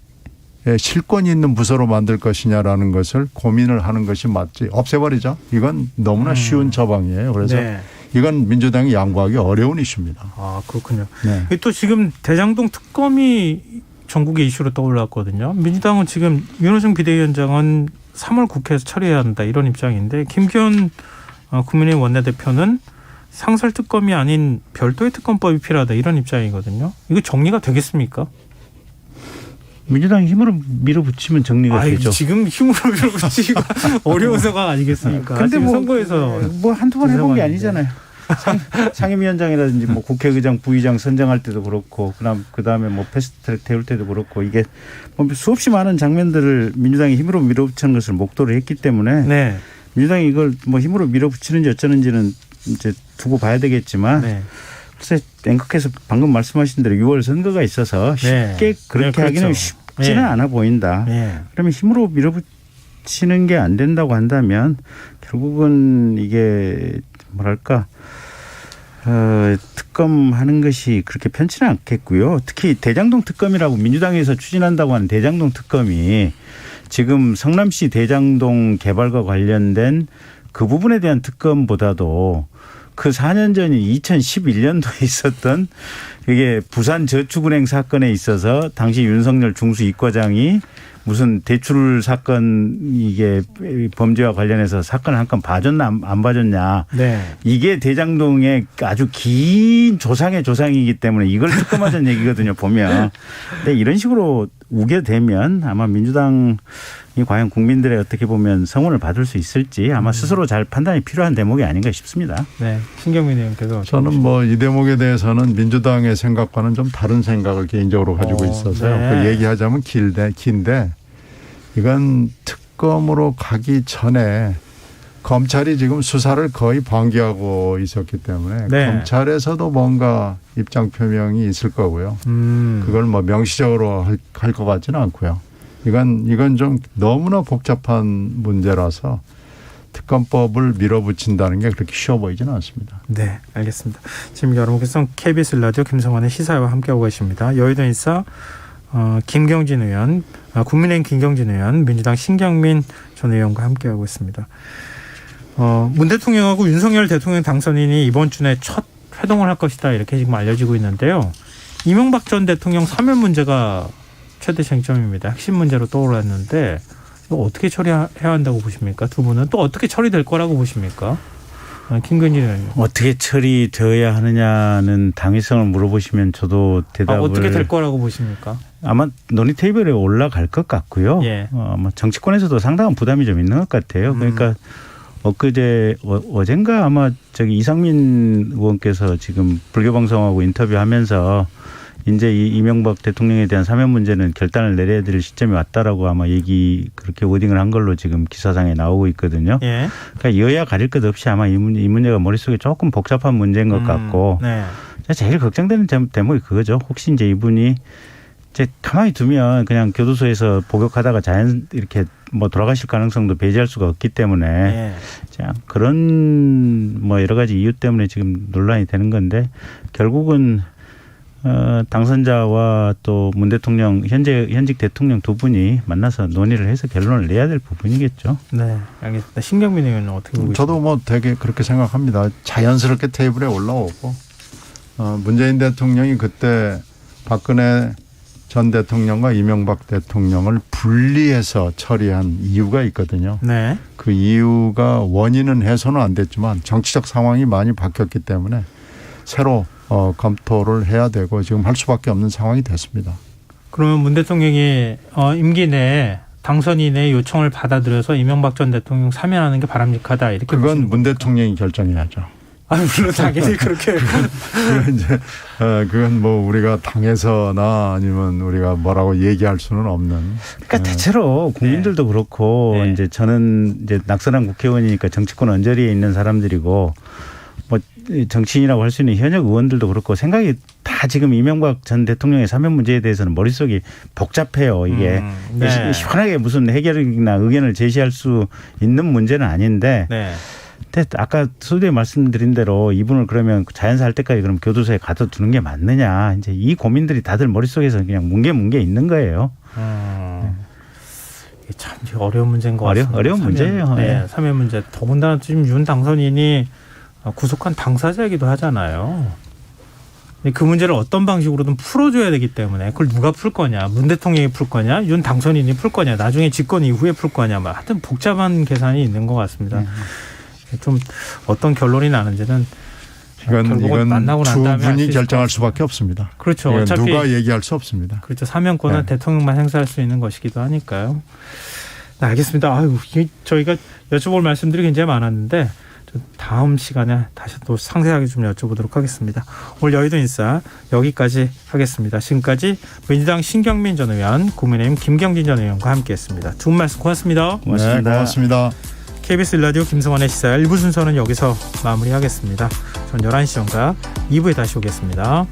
실권이 있는 부서로 만들 것이냐라는 것을 고민을 하는 것이 맞지. 없애버리자. 이건 너무나 쉬운 처방이에요. 그래서 네. 이건 민주당이 양보하기 어려운 이슈입니다. 아, 그렇군요. 네. 또 지금 대장동 특검이 전국의 이슈로 떠올랐거든요. 민주당은 지금 윤호중 비대위원장은 3월 국회에서 처리해야 한다 이런 입장인데 김기현 국민의힘 원내대표는 상설특검이 아닌 별도의 특검법이 필요하다 이런 입장이거든요. 이거 정리가 되겠습니까? 민주당이 힘으로 밀어붙이면 정리가 되죠. 지금 힘으로 밀어붙이기가 어려운 상황 아니겠습니까? 근데 뭐 선거에서 뭐 한두 번 해본 게 아니잖아요. 상임위원장이라든지 뭐 국회의장, 부의장 선정할 때도 그렇고, 그다음에 뭐 패스트트랙 태울 때도 그렇고, 이게 뭐 수없이 많은 장면들을 민주당이 힘으로 밀어붙이는 것을 목도를 했기 때문에 네. 민주당이 이걸 뭐 힘으로 밀어붙이는지 어쩌는지는 이제 두고 봐야 되겠지만, 네. 글쎄 앵커께서 방금 말씀하신 대로 6월 선거가 있어서 쉽게 네. 그렇게 그렇죠. 하기는 쉽지는 네. 않아 보인다. 네. 그러면 힘으로 밀어붙이는 게 안 된다고 한다면 결국은 이게 뭐랄까 특검하는 것이 그렇게 편치는 않겠고요. 특히 대장동 특검이라고 민주당에서 추진한다고 하는 대장동 특검이 지금 성남시 대장동 개발과 관련된 그 부분에 대한 특검보다도 그 4년 전인 2011년도에 있었던 이게 부산저축은행 사건에 있어서 당시 윤석열 중수이과장이 무슨 대출 사건 이게 범죄와 관련해서 사건 한 건 봐줬나 안 봐줬냐. 네. 이게 대장동의 아주 긴 조상의 조상이기 때문에 이걸 특검하자는 얘기거든요. 보면. 근데 이런 식으로 우겨대면 아마 민주당이 과연 국민들의 어떻게 보면 성원을 받을 수 있을지 아마 스스로 잘 판단이 필요한 대목이 아닌가 싶습니다. 네. 신경민 의원께서. 저는 뭐 이 대목에 대해서는 민주당의 생각과는 좀 다른 생각을 개인적으로 가지고 있어서요. 네. 그 얘기하자면 긴데 이건 특검으로 가기 전에 검찰이 지금 수사를 거의 방기하고 있었기 때문에 네. 검찰에서도 뭔가 입장 표명이 있을 거고요. 그걸 뭐 명시적으로 할 것 같지는 않고요. 이건 좀 너무나 복잡한 문제라서 특검법을 밀어붙인다는 게 그렇게 쉬워 보이지는 않습니다. 네, 알겠습니다. 지금 여러분께서 KBS 라디오 김성환의 시사와 함께하고 계십니다. 여의도 인사 김경진 의원, 국민의힘 김경진 의원, 민주당 신경민 전 의원과 함께하고 있습니다. 문 대통령하고 윤석열 대통령 당선인이 이번 주에 첫 회동을 할 것이다 이렇게 지금 알려지고 있는데요. 이명박 전 대통령 사면 문제가 최대 쟁점입니다. 핵심 문제로 떠올랐는데 이거 어떻게 처리해야 한다고 보십니까? 두 분은 또 어떻게 처리될 거라고 보십니까? 김근진 의원님. 어떻게 처리되어야 하느냐는 당위성을 물어보시면 저도 대답을. 어떻게 될 거라고 보십니까? 아마 논의 테이블에 올라갈 것 같고요. 예. 정치권에서도 상당한 부담이 좀 있는 것 같아요. 그러니까 어젠가 아마 이상민 의원께서 지금 불교방송하고 인터뷰하면서 이제 이 이명박 대통령에 대한 사면 문제는 결단을 내려야 될 시점이 왔다라고 아마 그렇게 워딩을 한 걸로 지금 기사상에 나오고 있거든요. 예. 그러니까 여야 가릴 것 없이 아마 이 문제가 머릿속에 조금 복잡한 문제인 것 같고 네. 제일 걱정되는 대목이 그거죠. 혹시 이제 이분이 이제 가만히 두면 그냥 교도소에서 복역하다가 이렇게 돌아가실 가능성도 배제할 수가 없기 때문에 예. 그런 여러 가지 이유 때문에 지금 논란이 되는 건데 결국은 당선자와 또 문 대통령 현직 대통령 두 분이 만나서 논의를 해서 결론을 내야 될 부분이겠죠. 네, 알겠습니다. 신경민 의원은 어떻게 보고 있습니까? 저도 되게 그렇게 생각합니다. 자연스럽게 테이블에 올라오고 문재인 대통령이 그때 박근혜 전 대통령과 이명박 대통령을 분리해서 처리한 이유가 있거든요. 네. 그 이유가 원인은 해소는 안 됐지만 정치적 상황이 많이 바뀌었기 때문에 새로 검토를 해야 되고 지금 할 수밖에 없는 상황이 됐습니다. 그러면 문 대통령이 임기 내에 당선인의 요청을 받아들여서 이명박 전 대통령 사면하는 게 바람직하다 이렇게 그건 문 대통령이 결정해야죠. 물론 당연히 그렇게 그건 우리가 당에서나 아니면 우리가 뭐라고 얘기할 수는 없는. 그러니까 대체로 국민들도 네. 그렇고 네. 이제 저는 이제 낙선한 국회의원이니까 정치권 언저리에 있는 사람들이고 정치인이라고 할 수 있는 현역 의원들도 그렇고 생각이 다 지금 이명박 전 대통령의 사면 문제에 대해서는 머릿속이 복잡해요. 이게 네. 시원하게 무슨 해결이나 의견을 제시할 수 있는 문제는 아닌데 네. 근데 아까 소두에 말씀드린 대로 이분을 그러면 자연사 할 때까지 그럼 교도소에 가둬두는 게 맞느냐 이제 이 고민들이 다들 머릿속에서 그냥 뭉개 있는 거예요. 이게 참 어려운 문제인 것 같습니다. 어려운 문제예요. 네, 사면 문제. 더군다나 지금 윤 당선인이 구속한 당사자이기도 하잖아요. 그 문제를 어떤 방식으로든 풀어줘야 되기 때문에 그걸 누가 풀 거냐, 문 대통령이 풀 거냐, 윤 당선인이 풀 거냐, 나중에 집권 이후에 풀 거냐, 하여튼 복잡한 계산이 있는 것 같습니다. 좀 어떤 결론이 나는지는 이건 만나고 난 두 다음에 분이 결정할 수밖에 없습니다. 그렇죠. 어차피 누가 얘기할 수 없습니다. 그렇죠. 사면권은 대통령만 행사할 수 있는 것이기도 하니까요. 네, 알겠습니다. 저희가 여쭤볼 말씀들이 굉장히 많았는데 다음 시간에 다시 또 상세하게 좀 여쭤보도록 하겠습니다. 오늘 여의도 인사 여기까지 하겠습니다. 지금까지 민주당 신경민 전 의원, 국민의힘 김경진 전 의원과 함께했습니다. 두 분 말씀 고맙습니다. 네, 고맙습니다. KBS 라디오 김성환의 시사 1부 순서는 여기서 마무리하겠습니다. 전 11시 전과 2부에 다시 오겠습니다.